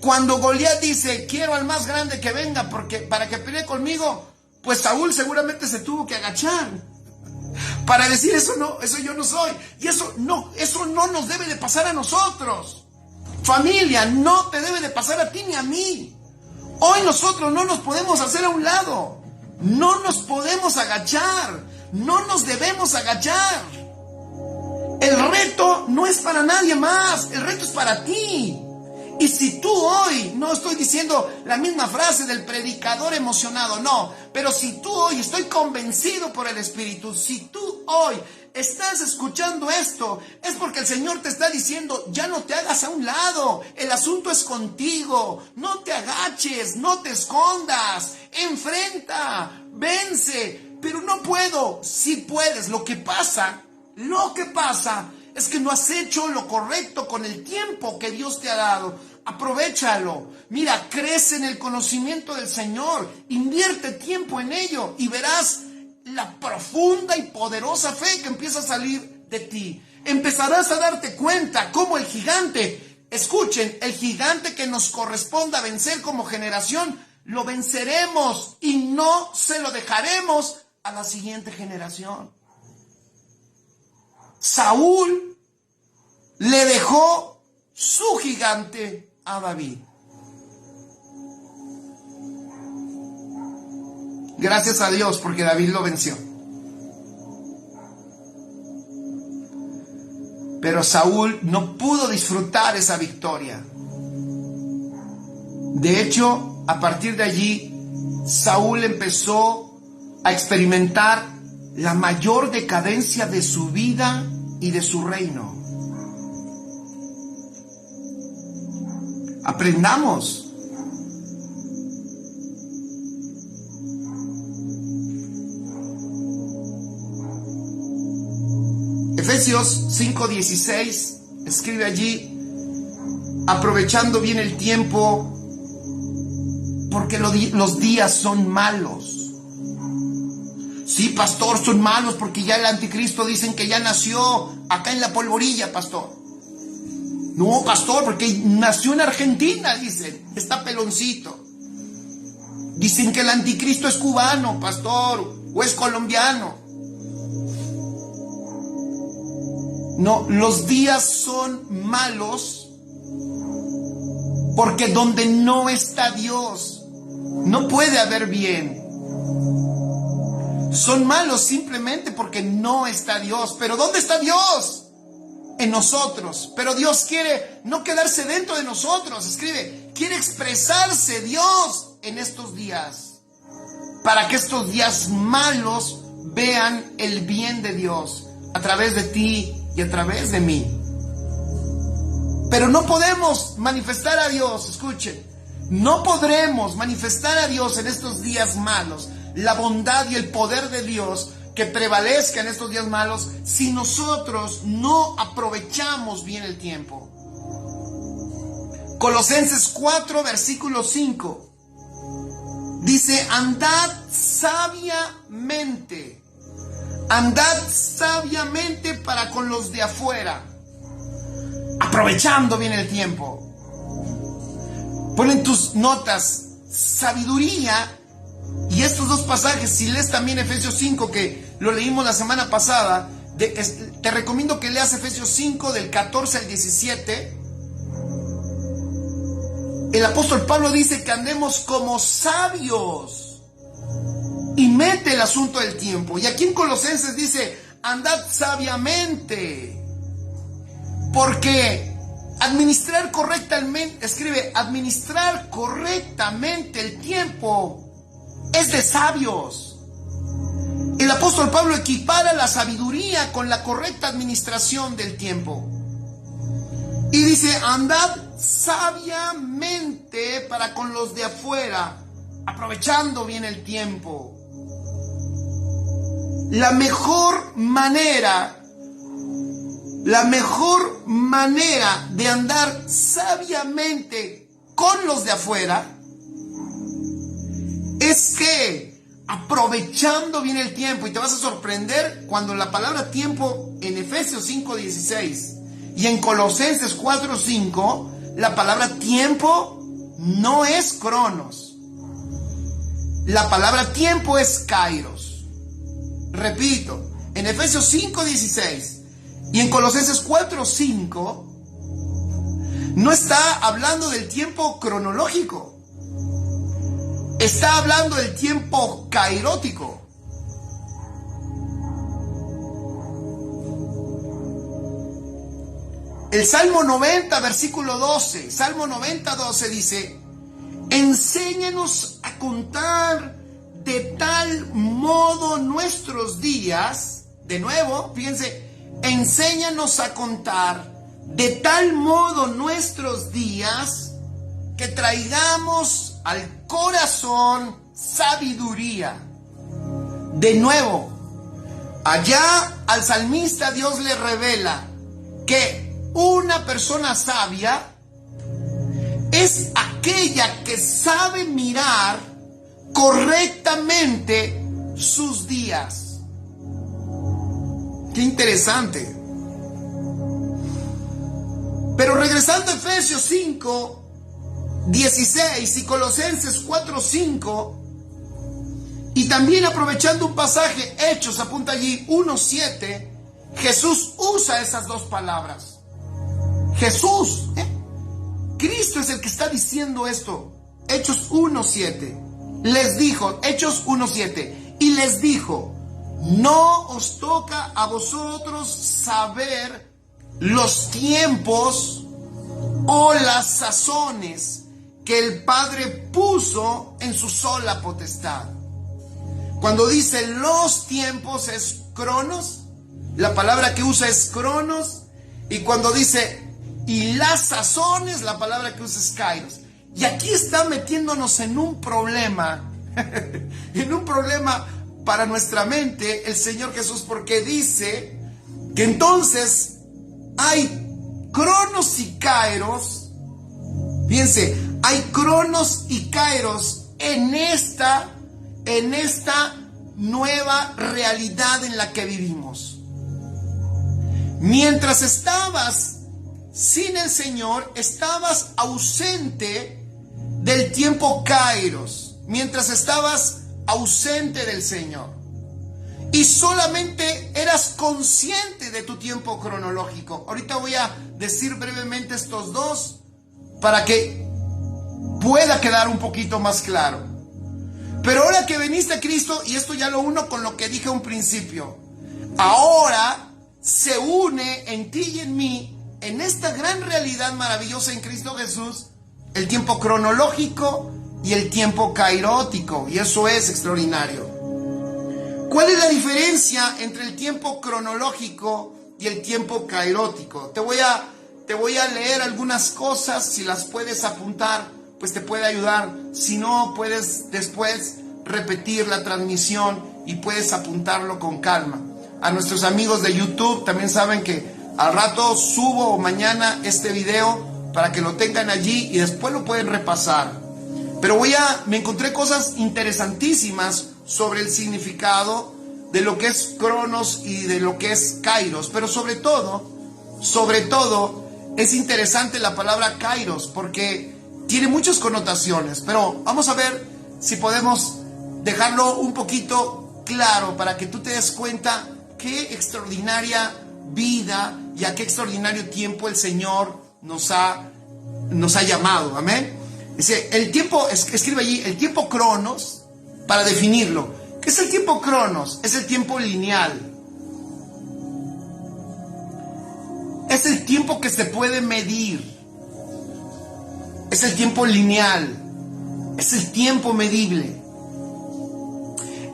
Cuando Goliat dice, quiero al más grande que venga para que pelee conmigo, pues Saúl seguramente se tuvo que agachar para decir, eso yo no soy. Y eso no nos debe de pasar a nosotros. Familia, no te debe de pasar a ti ni a mí. Hoy nosotros no nos podemos hacer a un lado, no nos podemos agachar, no nos debemos agachar. El reto no es para nadie más, el reto es para ti. Y si tú hoy, no estoy diciendo la misma frase del predicador emocionado, no, pero si tú hoy, estoy convencido por el Espíritu, si tú hoy estás escuchando esto, es porque el Señor te está diciendo, ya no te hagas a un lado, el asunto es contigo, no te agaches, no te escondas, enfrenta, vence, pero no puedo, sí puedes. Lo que pasa es que no has hecho lo correcto con el tiempo que Dios te ha dado. Aprovechalo. Mira, crece en el conocimiento del Señor. Invierte tiempo en ello y verás la profunda y poderosa fe que empieza a salir de ti. Empezarás a darte cuenta cómo el gigante escuchen, el gigante que nos corresponda vencer como generación, lo venceremos y no se lo dejaremos a la siguiente generación. Saúl le dejó su gigante a David. Gracias a Dios porque David lo venció. Pero Saúl no pudo disfrutar esa victoria. De hecho, a partir de allí, Saúl empezó a experimentar la mayor decadencia de su vida y de su reino. Aprendamos. Efesios 5:16 escribe allí: aprovechando bien el tiempo, porque los días son malos. Sí, pastor, son malos porque ya el anticristo dicen que ya nació acá en la polvorilla, pastor. No, pastor, porque nació en Argentina, dicen, está peloncito. Dicen que el anticristo es cubano, pastor, o es colombiano. No, los días son malos porque donde no está Dios, no puede haber bien. Son malos simplemente porque no está Dios. Pero ¿dónde está Dios? En nosotros. Pero Dios quiere no quedarse dentro de nosotros. Escribe, quiere expresarse Dios en estos días, para que estos días malos vean el bien de Dios a través de ti y a través de mí. Pero no podemos manifestar a Dios, escuchen, no podremos manifestar a Dios en estos días malos, la bondad y el poder de Dios que prevalezca en estos días malos, si nosotros no aprovechamos bien el tiempo. Colosenses 4, versículo 5, dice: andad sabiamente para con los de afuera, aprovechando bien el tiempo. Pon en tus notas sabiduría. Y estos dos pasajes, si lees también Efesios 5, que lo leímos la semana pasada, te recomiendo que leas Efesios 5 del 14 al 17. El apóstol Pablo dice que andemos como sabios y mete el asunto del tiempo. Y aquí en Colosenses dice: andad sabiamente, porque administrar correctamente, escribe, administrar correctamente el tiempo es de sabios. El apóstol Pablo equipara la sabiduría con la correcta administración del tiempo. Y dice: andad sabiamente para con los de afuera, aprovechando bien el tiempo. La mejor manera de andar sabiamente con los de afuera es que aprovechando bien el tiempo. Y te vas a sorprender cuando la palabra tiempo en Efesios 5:16 y en Colosenses 4:5, la palabra tiempo no es cronos. La palabra tiempo es kairos. Repito, en Efesios 5:16 y en Colosenses 4:5 no está hablando del tiempo cronológico. Está hablando del tiempo kairótico. El Salmo 90, versículo 12. Salmo 90, 12 dice: enséñanos a contar de tal modo nuestros días. De nuevo, fíjense, enséñanos a contar de tal modo nuestros días que traigamos al corazón sabiduría. De nuevo, allá al salmista Dios le revela que una persona sabia es aquella que sabe mirar correctamente sus días. Qué interesante. Pero regresando a Efesios 5, 16 y Colosenses 4, 5, y también aprovechando un pasaje, Hechos, apunta allí, 1, 7, Jesús usa esas dos palabras. Jesús, Cristo es el que está diciendo esto. Hechos 1, 7, les dijo, Hechos 1, 7, y les dijo, no os toca a vosotros saber los tiempos o las sazones que el Padre puso en su sola potestad. Cuando dice los tiempos es cronos, la palabra que usa es cronos, y cuando dice y las sazones, la palabra que usa es kairos. Y aquí está metiéndonos en un problema, en un problema para nuestra mente el Señor Jesús, porque dice que entonces hay cronos y kairos. Fíjense, hay cronos y kairos en esta nueva realidad en la que vivimos. Mientras estabas sin el Señor, estabas ausente del tiempo kairos, mientras estabas ausente del Señor, y solamente eras consciente de tu tiempo cronológico. Ahorita voy a decir brevemente estos dos para que pueda quedar un poquito más claro. Pero ahora que veniste a Cristo, y esto ya lo uno con lo que dije a un principio, ahora se une en ti y en mí, en esta gran realidad maravillosa en Cristo Jesús, el tiempo cronológico y el tiempo kairótico, y eso es extraordinario. ¿Cuál es la diferencia entre el tiempo cronológico y el tiempo kairótico? Te voy a leer algunas cosas, si las puedes apuntar, pues te puede ayudar. Si no, puedes después repetir la transmisión y puedes apuntarlo con calma. A nuestros amigos de YouTube también saben que al rato subo mañana este video para que lo tengan allí y después lo pueden repasar. Pero me encontré cosas interesantísimas sobre el significado de lo que es cronos y de lo que es kairos. Pero sobre todo, es interesante la palabra kairos porque tiene muchas connotaciones. Pero vamos a ver si podemos dejarlo un poquito claro para que tú te des cuenta qué extraordinaria vida y a qué extraordinario tiempo el Señor nos ha llamado. Amén. Dice, el tiempo, escribe allí, el tiempo cronos, para definirlo. ¿Qué es el tiempo cronos? Es el tiempo lineal. Es el tiempo que se puede medir. Es el tiempo lineal. Es el tiempo medible.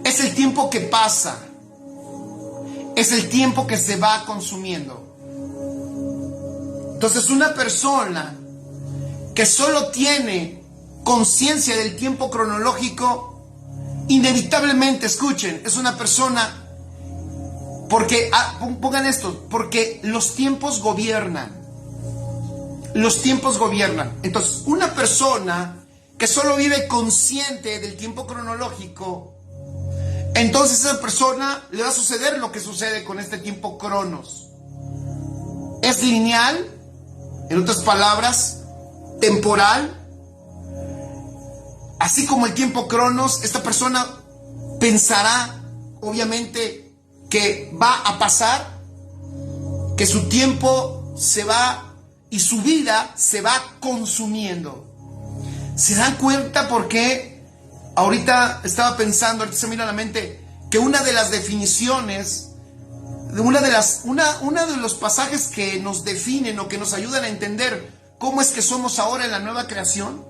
Es el tiempo que pasa. Es el tiempo que se va consumiendo. Entonces, una persona que solo tiene conciencia del tiempo cronológico, inevitablemente, escuchen, es una persona, porque, pongan esto, porque los tiempos gobiernan. Los tiempos gobiernan. Entonces, una persona que solo vive consciente del tiempo cronológico, entonces a esa persona le va a suceder lo que sucede con este tiempo cronos. Es lineal, en otras palabras, temporal. Así como el tiempo cronos, esta persona pensará, obviamente, que va a pasar, que su tiempo se va y su vida se va consumiendo. ¿Se dan cuenta por qué? Ahorita estaba pensando, ahorita se me vino a la mente, que una de las definiciones, uno de los pasajes que nos definen o que nos ayudan a entender cómo es que somos ahora en la nueva creación,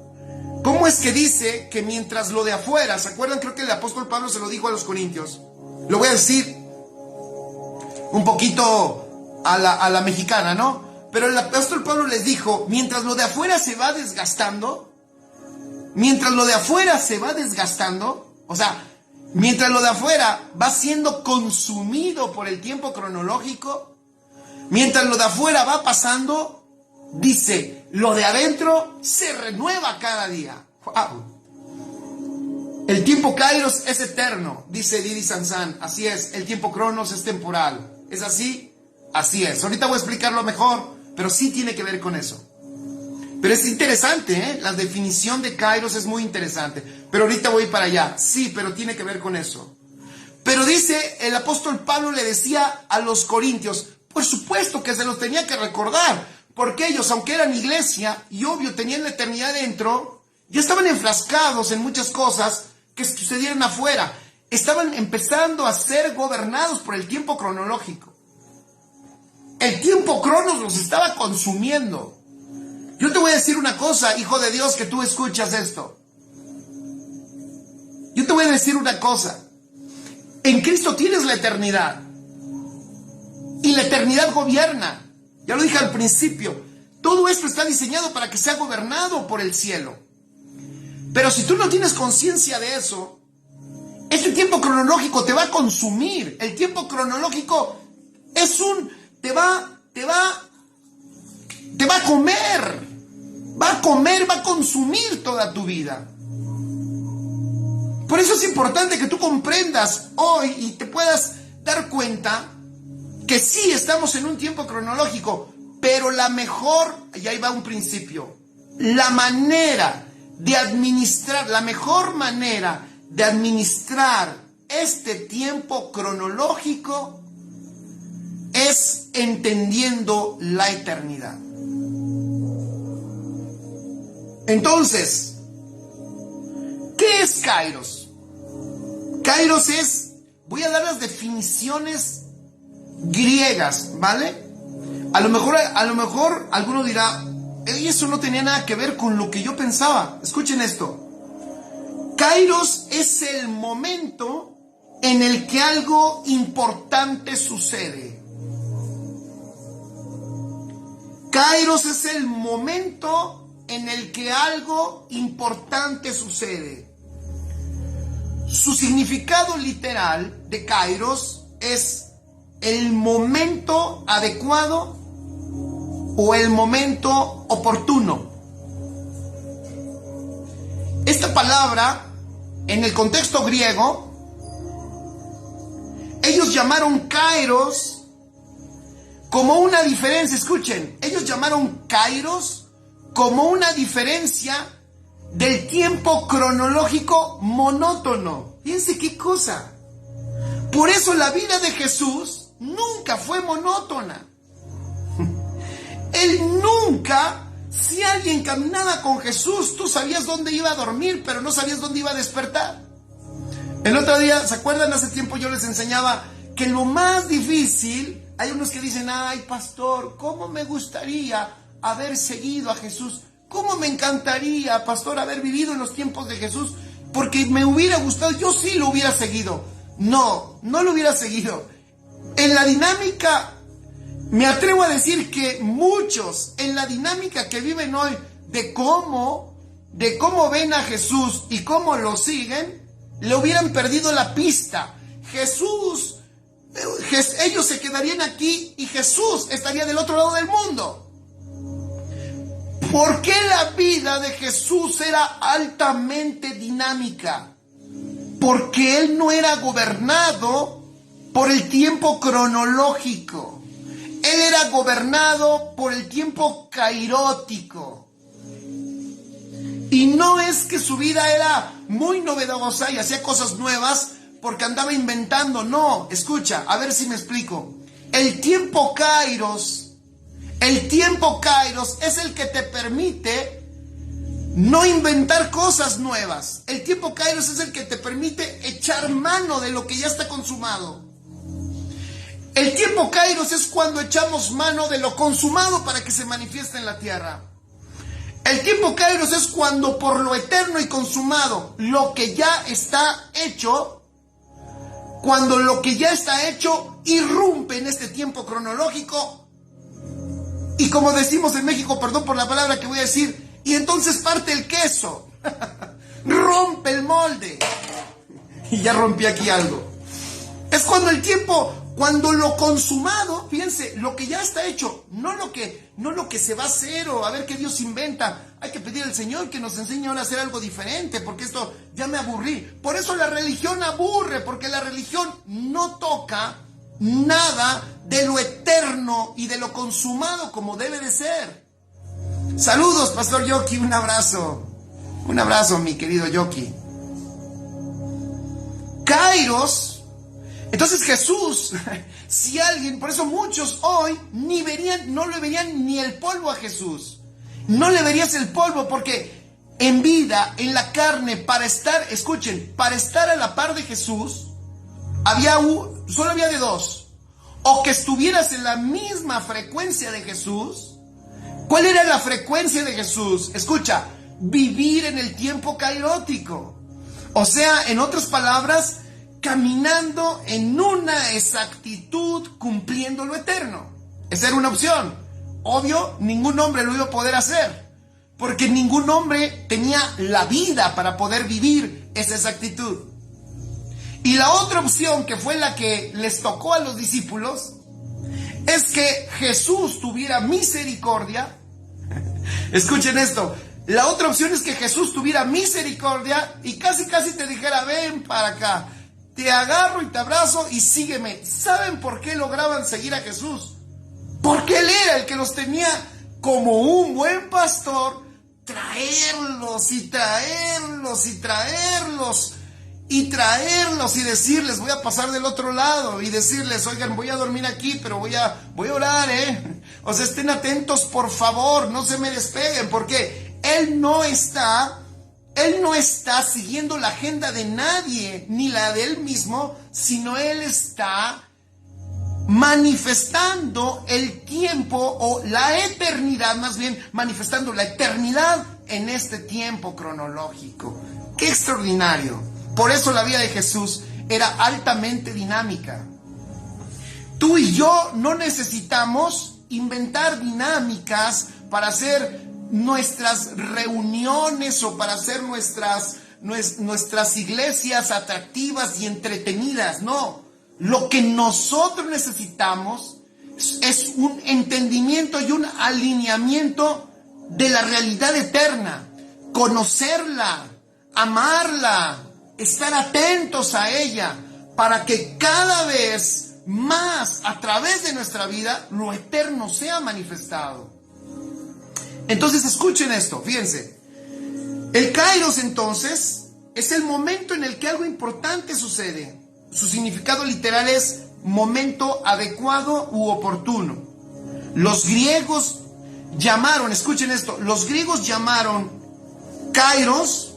cómo es que dice que mientras lo de afuera, ¿se acuerdan? Creo que el apóstol Pablo se lo dijo a los corintios. Lo voy a decir un poquito a la mexicana, ¿no? Pero el apóstol Pablo les dijo, mientras lo de afuera se va desgastando, o sea, mientras lo de afuera va siendo consumido por el tiempo cronológico, mientras lo de afuera va pasando, dice, lo de adentro se renueva cada día. ¡Wow! El tiempo kairos es eterno, dice Didi Sansan. Así es, el tiempo cronos es temporal. ¿Es así? Así es. Ahorita voy a explicarlo mejor, pero sí tiene que ver con eso. Pero es interesante, ¿eh? La definición de Kairos es muy interesante. Pero ahorita voy para allá. Sí, pero tiene que ver con eso. Pero dice, el apóstol Pablo le decía a los corintios, por supuesto que se los tenía que recordar, porque ellos, aunque eran iglesia, y obvio tenían la eternidad dentro, ya estaban enfrascados en muchas cosas que sucedieron afuera. Estaban empezando a ser gobernados por el tiempo cronológico. El tiempo cronos los estaba consumiendo. Yo te voy a decir una cosa, hijo de Dios, que tú escuchas esto. Yo te voy a decir una cosa. En Cristo tienes la eternidad. Y la eternidad gobierna. Ya lo dije al principio. Todo esto está diseñado para que sea gobernado por el cielo. Pero si tú no tienes conciencia de eso, este tiempo cronológico te va a consumir. El tiempo cronológico te va a comer. Va a consumir toda tu vida. Por eso es importante que tú comprendas hoy y te puedas dar cuenta que sí estamos en un tiempo cronológico, pero la mejor, y ahí va un principio, la mejor manera de administrar este tiempo cronológico es entendiendo la eternidad. Entonces, ¿qué es Kairos? Kairos es, voy a dar las definiciones griegas, ¿vale? A lo mejor alguno dirá, eso no tenía nada que ver con lo que yo pensaba. Escuchen esto. Kairos es el momento en el que algo importante sucede. Kairos es el momento en el que algo importante sucede. Su significado literal de Kairos es el momento adecuado o el momento oportuno. Esta palabra, en el contexto griego, ellos llamaron Kairos como una diferencia. Escuchen, ellos llamaron Kairos como una diferencia del tiempo cronológico monótono. Fíjense qué cosa. Por eso la vida de Jesús nunca fue monótona. Él nunca, si alguien caminaba con Jesús, tú sabías dónde iba a dormir, pero no sabías dónde iba a despertar. El otro día, ¿se acuerdan? Hace tiempo yo les enseñaba que lo más difícil, hay unos que dicen, ay pastor, ¿cómo me gustaría haber seguido a Jesús? ¿Cómo me encantaría, pastor, haber vivido en los tiempos de Jesús? Porque me hubiera gustado, yo sí lo hubiera seguido. No lo hubiera seguido. En la dinámica, me atrevo a decir que muchos, en la dinámica que viven hoy, de cómo ven a Jesús y cómo lo siguen, le hubieran perdido la pista. Ellos se quedarían aquí y Jesús estaría del otro lado del mundo. ¿Por qué la vida de Jesús era altamente dinámica? Porque Él no era gobernado por el tiempo cronológico. Él era gobernado por el tiempo kairótico. Y no es que su vida era muy novedosa y hacía cosas nuevas porque andaba inventando. No, escucha, a ver si me explico. El tiempo kairos es el que te permite no inventar cosas nuevas. El tiempo kairos es el que te permite echar mano de lo que ya está consumado. El tiempo kairos es cuando echamos mano de lo consumado para que se manifieste en la tierra. El tiempo kairos es cuando por lo eterno y consumado, lo que ya está hecho, cuando lo que ya está hecho irrumpe en este tiempo cronológico. Y como decimos en México, perdón por la palabra que voy a decir, y entonces parte el queso, rompe el molde. Y ya rompí aquí algo. Es cuando lo consumado, fíjense, lo que ya está hecho, no lo que se va a hacer o a ver qué Dios inventa. Hay que pedir al Señor que nos enseñe ahora a hacer algo diferente, porque esto ya me aburrí. Por eso la religión aburre, porque la religión no toca nada de lo eterno y de lo consumado como debe de ser. Saludos, Pastor Yoki, un abrazo. Un abrazo, mi querido Yoki. Kairos. Entonces Jesús, si alguien, por eso muchos hoy no le verían ni el polvo a Jesús. No le verías el polvo porque en vida, en la carne, para estar, escuchen, para estar a la par de Jesús, solo había de dos. O que estuvieras en la misma frecuencia de Jesús. ¿Cuál era la frecuencia de Jesús? Escucha, vivir en el tiempo kairótico. O sea, en otras palabras, caminando en una exactitud, cumpliendo lo eterno. Esa era una opción. Obvio, ningún hombre lo iba a poder hacer, porque ningún hombre tenía la vida para poder vivir esa exactitud. Y la otra opción, que fue la que les tocó a los discípulos, es que Jesús tuviera misericordia. Escuchen esto. La otra opción es que Jesús tuviera misericordia y casi te dijera: ven para acá, te agarro y te abrazo y sígueme. ¿Saben por qué lograban seguir a Jesús? Porque Él era el que los tenía como un buen pastor, traerlos y traerlos y traerlos y traerlos y decirles: voy a pasar del otro lado, y decirles: oigan, voy a dormir aquí, pero voy a orar, o sea, estén atentos, por favor, no se me despeguen, porque Él no está siguiendo la agenda de nadie, ni la de Él mismo, sino Él está manifestando el tiempo, o la eternidad, más bien, manifestando la eternidad en este tiempo cronológico. ¡Qué extraordinario! Por eso la vida de Jesús era altamente dinámica. Tú y yo no necesitamos inventar dinámicas para hacer nuestras reuniones o para hacer nuestras iglesias atractivas y entretenidas. No, lo que nosotros necesitamos es un entendimiento y un alineamiento de la realidad eterna, conocerla, amarla, estar atentos a ella, para que cada vez más a través de nuestra vida lo eterno sea manifestado. Entonces escuchen esto, fíjense. El Kairos entonces es el momento en el que algo importante sucede. Su significado literal es momento adecuado u oportuno. Los griegos llamaron, escuchen esto, los griegos llamaron Kairos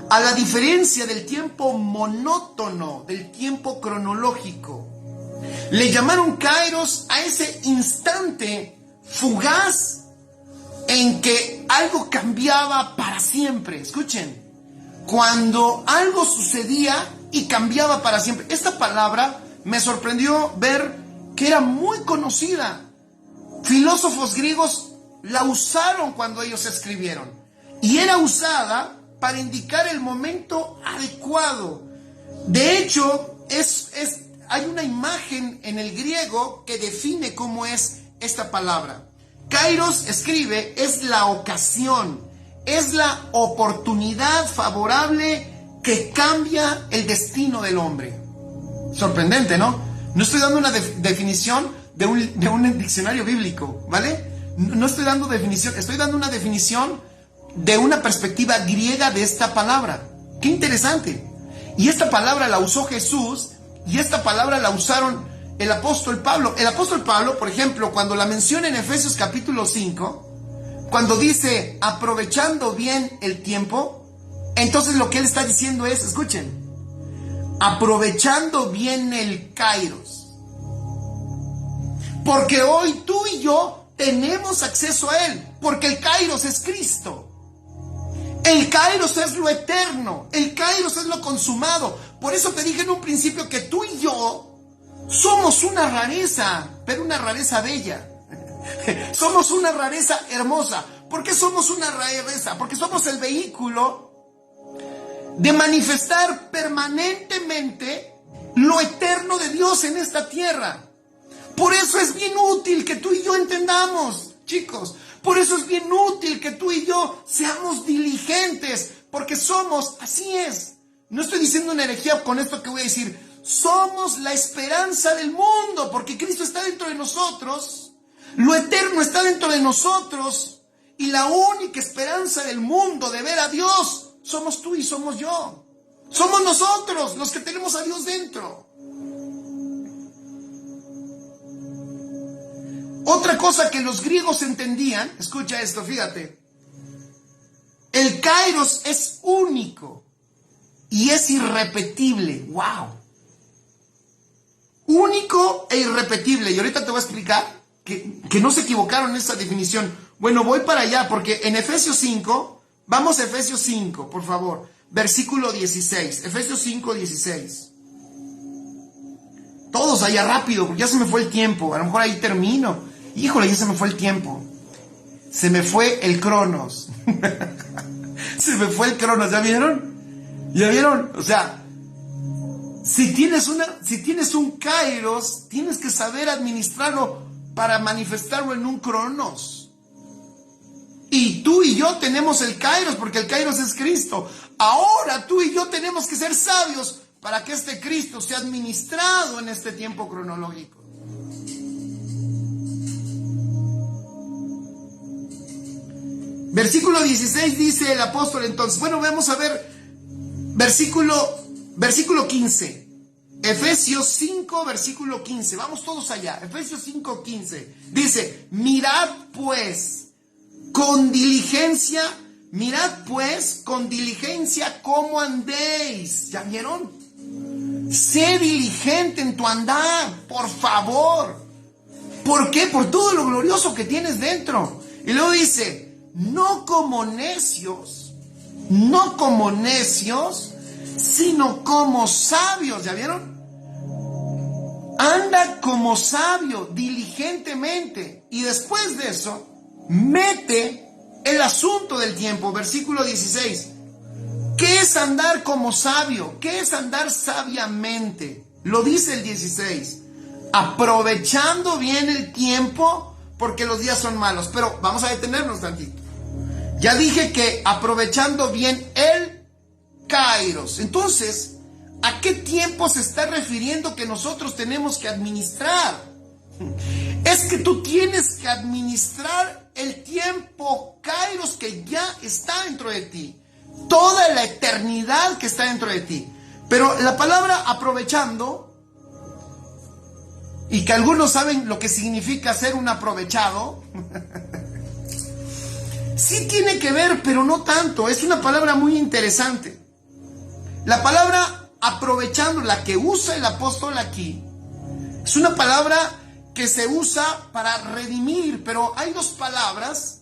a la diferencia del tiempo monótono, del tiempo cronológico. Le llamaron Kairos a ese instante fugaz en que algo cambiaba para siempre. Escuchen, cuando algo sucedía y cambiaba para siempre. Esta palabra me sorprendió ver que era muy conocida. Filósofos griegos la usaron cuando ellos escribieron, y era usada para indicar el momento adecuado. De hecho, hay una imagen en el griego que define cómo es esta palabra. Kairos, escribe, es la ocasión, es la oportunidad favorable que cambia el destino del hombre. Sorprendente, ¿no? No estoy dando una definición de un diccionario bíblico, ¿vale? No estoy dando definición, estoy dando una definición de una perspectiva griega de esta palabra. ¡Qué interesante! Y esta palabra la usó Jesús, y esta palabra la usaron el apóstol Pablo. El apóstol Pablo, por ejemplo, cuando la menciona en Efesios capítulo 5, cuando dice aprovechando bien el tiempo, entonces lo que él está diciendo es, escuchen, aprovechando bien el Kairos. Porque hoy tú y yo tenemos acceso a él, porque el Kairos es Cristo. El Kairos es lo eterno, el Kairos es lo consumado. Por eso te dije en un principio que tú y yo somos una rareza, pero una rareza bella. Somos una rareza hermosa. ¿Por qué somos una rareza? Porque somos el vehículo de manifestar permanentemente lo eterno de Dios en esta tierra. Por eso es bien útil que tú y yo entendamos, chicos. Por eso es bien útil que tú y yo seamos diligentes, porque somos, así es. No estoy diciendo una herejía con esto que voy a decir. somos la esperanza del mundo, porque Cristo está dentro de nosotros, lo eterno está dentro de nosotros, y la única esperanza del mundo de ver a Dios somos tú y somos yo. Somos nosotros los que tenemos a Dios dentro. Otra cosa que los griegos entendían, escucha esto, fíjate, el kairos es único y es irrepetible. ¡Wow! Único e irrepetible. Y ahorita te voy a explicar que no se equivocaron en esta definición. Bueno, voy para allá porque en Efesios 5, vamos a Efesios 5, por favor, versículo 16. Efesios 5, 16. Todos allá rápido, porque ya se me fue el tiempo. A lo mejor ahí termino. Híjole, ya se me fue el tiempo. Se me fue el cronos. Se me fue el cronos, ¿ya vieron? ¿Ya vieron? O sea, si tienes un kairos, tienes que saber administrarlo para manifestarlo en un cronos. Y tú y yo tenemos el kairos, porque el kairos es Cristo. Ahora tú y yo tenemos que ser sabios para que este Cristo sea administrado en este tiempo cronológico. Versículo 16 dice el apóstol entonces. Bueno, vamos a ver versículo 15. Efesios 5, versículo 15. Vamos todos allá. Efesios 5, 15. Dice, mirad pues con diligencia cómo andéis. ¿Ya vieron? Sé diligente en tu andar, por favor. ¿Por qué? Por todo lo glorioso que tienes dentro. Y luego dice, no como necios, sino como sabios. ¿Ya vieron? Anda como sabio, diligentemente. Y después de eso, mete el asunto del tiempo. Versículo 16. ¿Qué es andar como sabio? ¿Qué es andar sabiamente? Lo dice el 16. Aprovechando bien el tiempo, porque los días son malos. Pero vamos a detenernos tantito. Ya dije que aprovechando bien el kairos. Entonces, ¿a qué tiempo se está refiriendo que nosotros tenemos que administrar? Es que tú tienes que administrar el tiempo kairos que ya está dentro de ti. Toda la eternidad que está dentro de ti. Pero la palabra aprovechando, y que algunos saben lo que significa ser un aprovechado, sí tiene que ver, pero no tanto. Es una palabra muy interesante. La palabra aprovechando, la que usa el apóstol aquí, es una palabra que se usa para redimir, pero hay dos palabras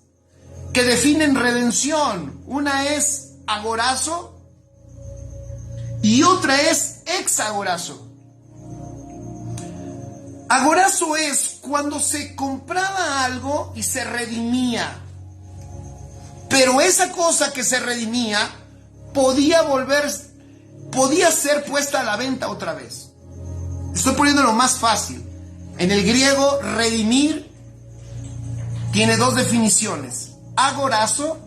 que definen redención. Una es agorazo y otra es exagorazo. Agorazo es cuando se compraba algo y se redimía. Pero esa cosa que se redimía podía ser puesta a la venta otra vez. Estoy poniéndolo más fácil. En el griego, redimir tiene dos definiciones. Agorazo,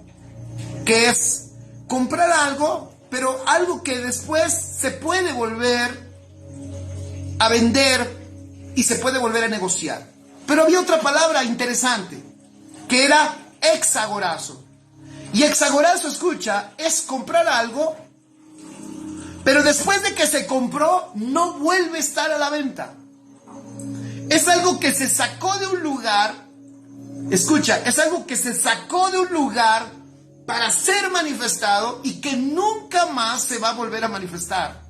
que es comprar algo, pero algo que después se puede volver a vender y se puede volver a negociar. Pero había otra palabra interesante, que era exagorazo. Y exagorazo, escucha, es comprar algo, pero después de que se compró, no vuelve a estar a la venta. Es algo que se sacó de un lugar, escucha, es algo que se sacó de un lugar para ser manifestado y que nunca más se va a volver a manifestar.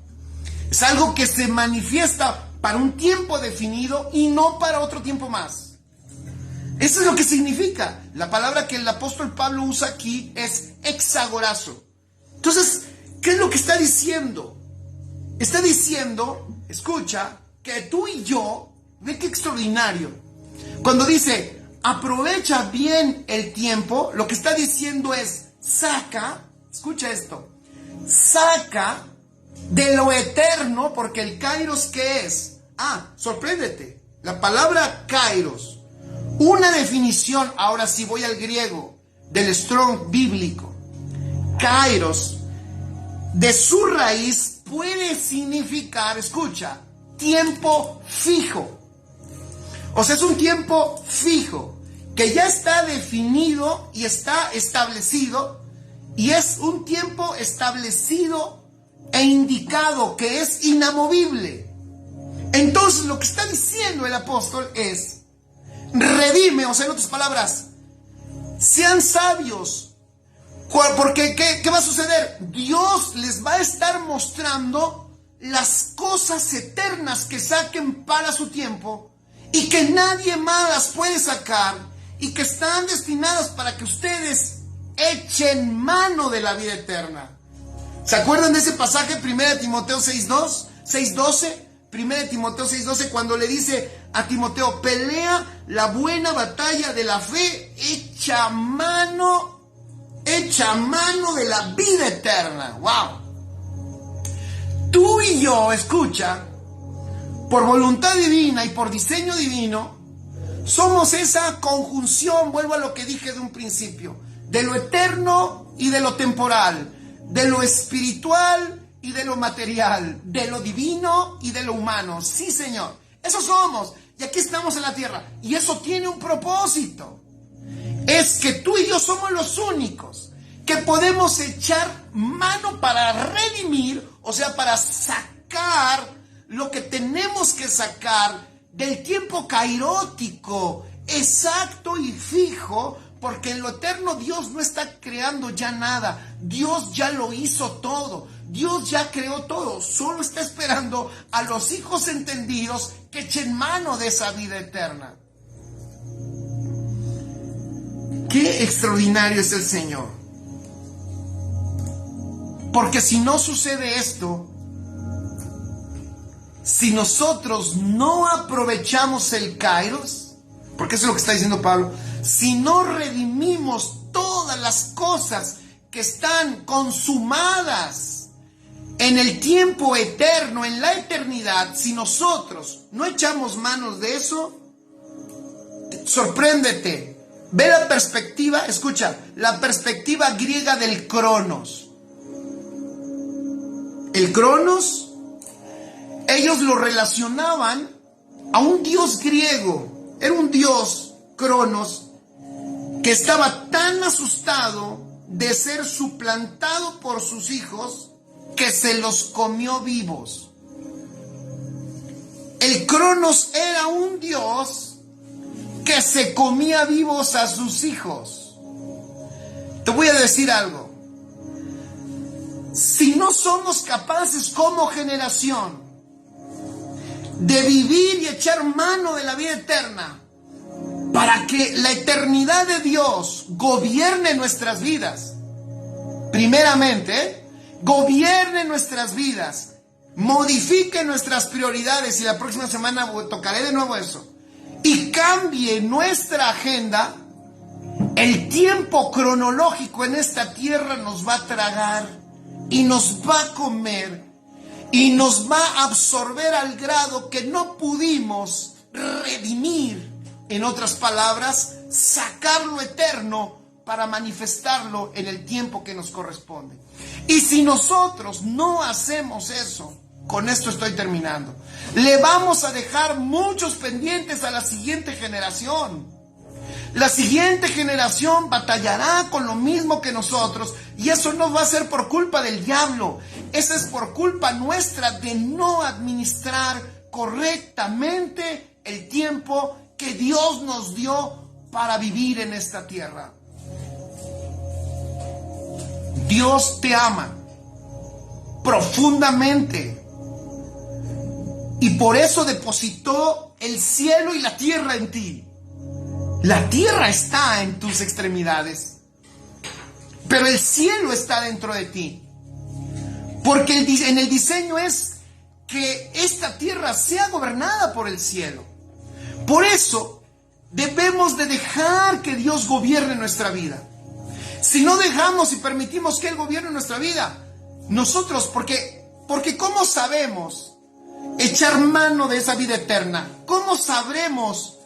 Es algo que se manifiesta para un tiempo definido y no para otro tiempo más. Eso es lo que significa. La palabra que el apóstol Pablo usa aquí es exagorazo. Entonces, ¿qué es lo que está diciendo? Está diciendo, escucha, que tú y yo, ve qué extraordinario. Cuando dice, aprovecha bien el tiempo, lo que está diciendo es, saca, escucha esto, saca de lo eterno, porque el kairos, ¿qué es? Sorpréndete, la palabra kairos, una definición, ahora sí voy al griego, del Strong bíblico. Kairos de su raíz puede significar, escucha, tiempo fijo. O sea, es un tiempo fijo que ya está definido y está establecido, y es un tiempo establecido e indicado que es inamovible. Entonces lo que está diciendo el apóstol es: redime, o sea, en otras palabras, sean sabios. Porque ¿qué va a suceder? Dios les va a estar mostrando las cosas eternas que saquen para su tiempo y que nadie más las puede sacar, y que están destinadas para que ustedes echen mano de la vida eterna. ¿Se acuerdan de ese pasaje, 1 Timoteo 6:12? 1 Timoteo 6:12, cuando le dice a Timoteo: pelea la buena batalla de la fe, echa mano de la vida eterna. ¡Wow! Tú y yo, escucha, por voluntad divina y por diseño divino, somos esa conjunción, vuelvo a lo que dije de un principio, de lo eterno y de lo temporal, de lo espiritual y de lo material, de lo divino y de lo humano. Sí, Señor, eso somos, y aquí estamos en la tierra, y eso tiene un propósito. Es que tú y yo somos los únicos que podemos echar mano para redimir, o sea, para sacar lo que tenemos que sacar del tiempo kairótico, exacto y fijo, porque en lo eterno Dios no está creando ya nada. Dios ya lo hizo todo. Dios ya creó todo. Solo está esperando a los hijos entendidos que echen mano de esa vida eterna. Qué extraordinario es el Señor. Porque si no sucede esto, si nosotros no aprovechamos el Kairos, porque eso es lo que está diciendo Pablo, si no redimimos todas las cosas que están consumadas en el tiempo eterno, en la eternidad, si nosotros no echamos manos de eso, sorpréndete. Ve la perspectiva, escucha, la perspectiva griega del Cronos. El Cronos, ellos lo relacionaban a un dios griego. Era un dios, Cronos, que estaba tan asustado de ser suplantado por sus hijos que se los comió vivos. El Cronos era un dios que se comía vivos a sus hijos. Te voy a decir algo. Si no somos capaces como generación de vivir y echar mano de la vida eterna para que la eternidad de Dios gobierne nuestras vidas, primeramente, gobierne nuestras vidas, modifique nuestras prioridades, y la próxima semana tocaré de nuevo eso, y cambie nuestra agenda, el tiempo cronológico en esta tierra nos va a tragar y nos va a comer y nos va a absorber al grado que no pudimos redimir. En otras palabras, sacar lo eterno para manifestarlo en el tiempo que nos corresponde. Y si nosotros no hacemos eso, con esto estoy terminando, le vamos a dejar muchos pendientes a la siguiente generación. La siguiente generación batallará con lo mismo que nosotros, y eso no va a ser por culpa del diablo, eso es por culpa nuestra de no administrar correctamente el tiempo que Dios nos dio para vivir en esta tierra. Dios te ama profundamente y por eso depositó el cielo y la tierra en ti. La tierra está en tus extremidades, pero el cielo está dentro de ti. Porque en el diseño es que esta tierra sea gobernada por el cielo. Por eso debemos de dejar que Dios gobierne nuestra vida. Si no dejamos y permitimos que Él gobierne nuestra vida, nosotros, porque ¿cómo sabemos echar mano de esa vida eterna? ¿Cómo sabremos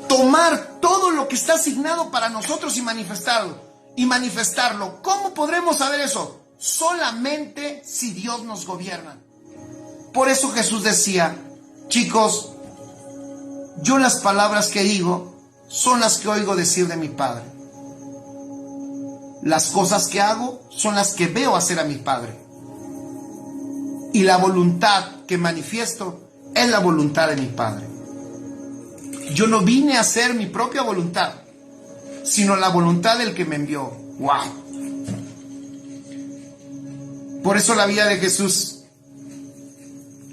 tomar todo lo que está asignado para nosotros y manifestarlo? ¿Cómo podremos saber eso? solamente si Dios nos gobierna. Por eso Jesús decía, chicos, yo las palabras que digo son las que oigo decir de mi Padre. Las cosas que hago son las que veo hacer a mi Padre. Y la voluntad que manifiesto es la voluntad de mi Padre. Yo no vine a hacer mi propia voluntad, sino la voluntad del que me envió. ¡Wow! Por eso la vida de Jesús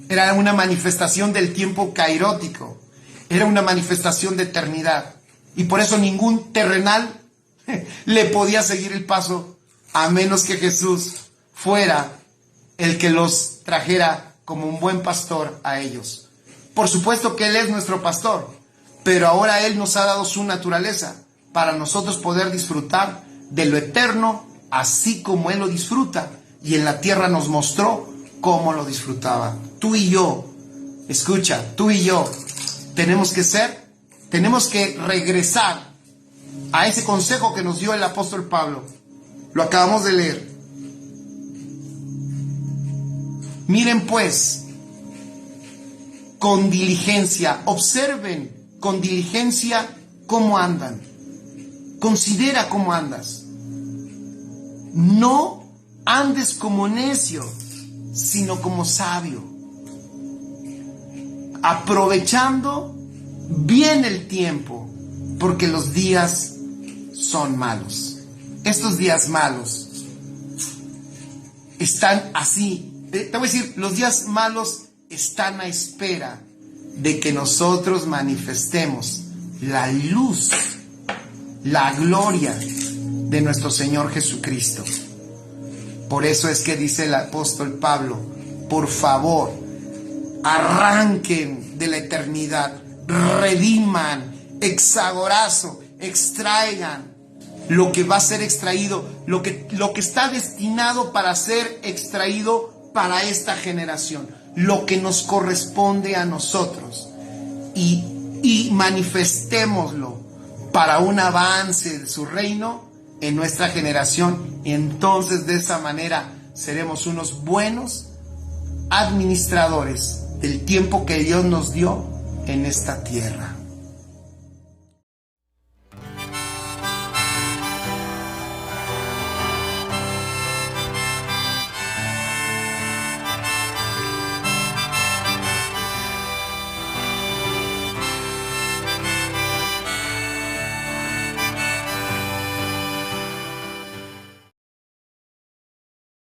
era una manifestación del tiempo cairótico, era una manifestación de eternidad. Y por eso ningún terrenal le podía seguir el paso, a menos que Jesús fuera el que los trajera como un buen pastor a ellos. Por supuesto que Él es nuestro pastor, pero ahora Él nos ha dado su naturaleza para nosotros poder disfrutar de lo eterno, así como Él lo disfruta. Y en la tierra nos mostró cómo lo disfrutaba. Tú y yo, escucha, tú y yo tenemos que regresar a ese consejo que nos dio el apóstol Pablo. Lo acabamos de leer. Miren pues, con diligencia, observen con diligencia cómo andan. Considera cómo andas. No andes como necio, sino como sabio, aprovechando bien el tiempo, porque los días son malos. Estos días malos están así. Te voy a decir, los días malos están a espera de que nosotros manifestemos la luz, la gloria de nuestro Señor Jesucristo. Por eso es que dice el apóstol Pablo, por favor, arranquen de la eternidad, rediman, exagorazo, extraigan lo que va a ser extraído, lo que está destinado para ser extraído para esta generación, lo que nos corresponde a nosotros, y manifestémoslo para un avance de su reino en nuestra generación. Y entonces de esa manera seremos unos buenos administradores del tiempo que Dios nos dio en esta tierra.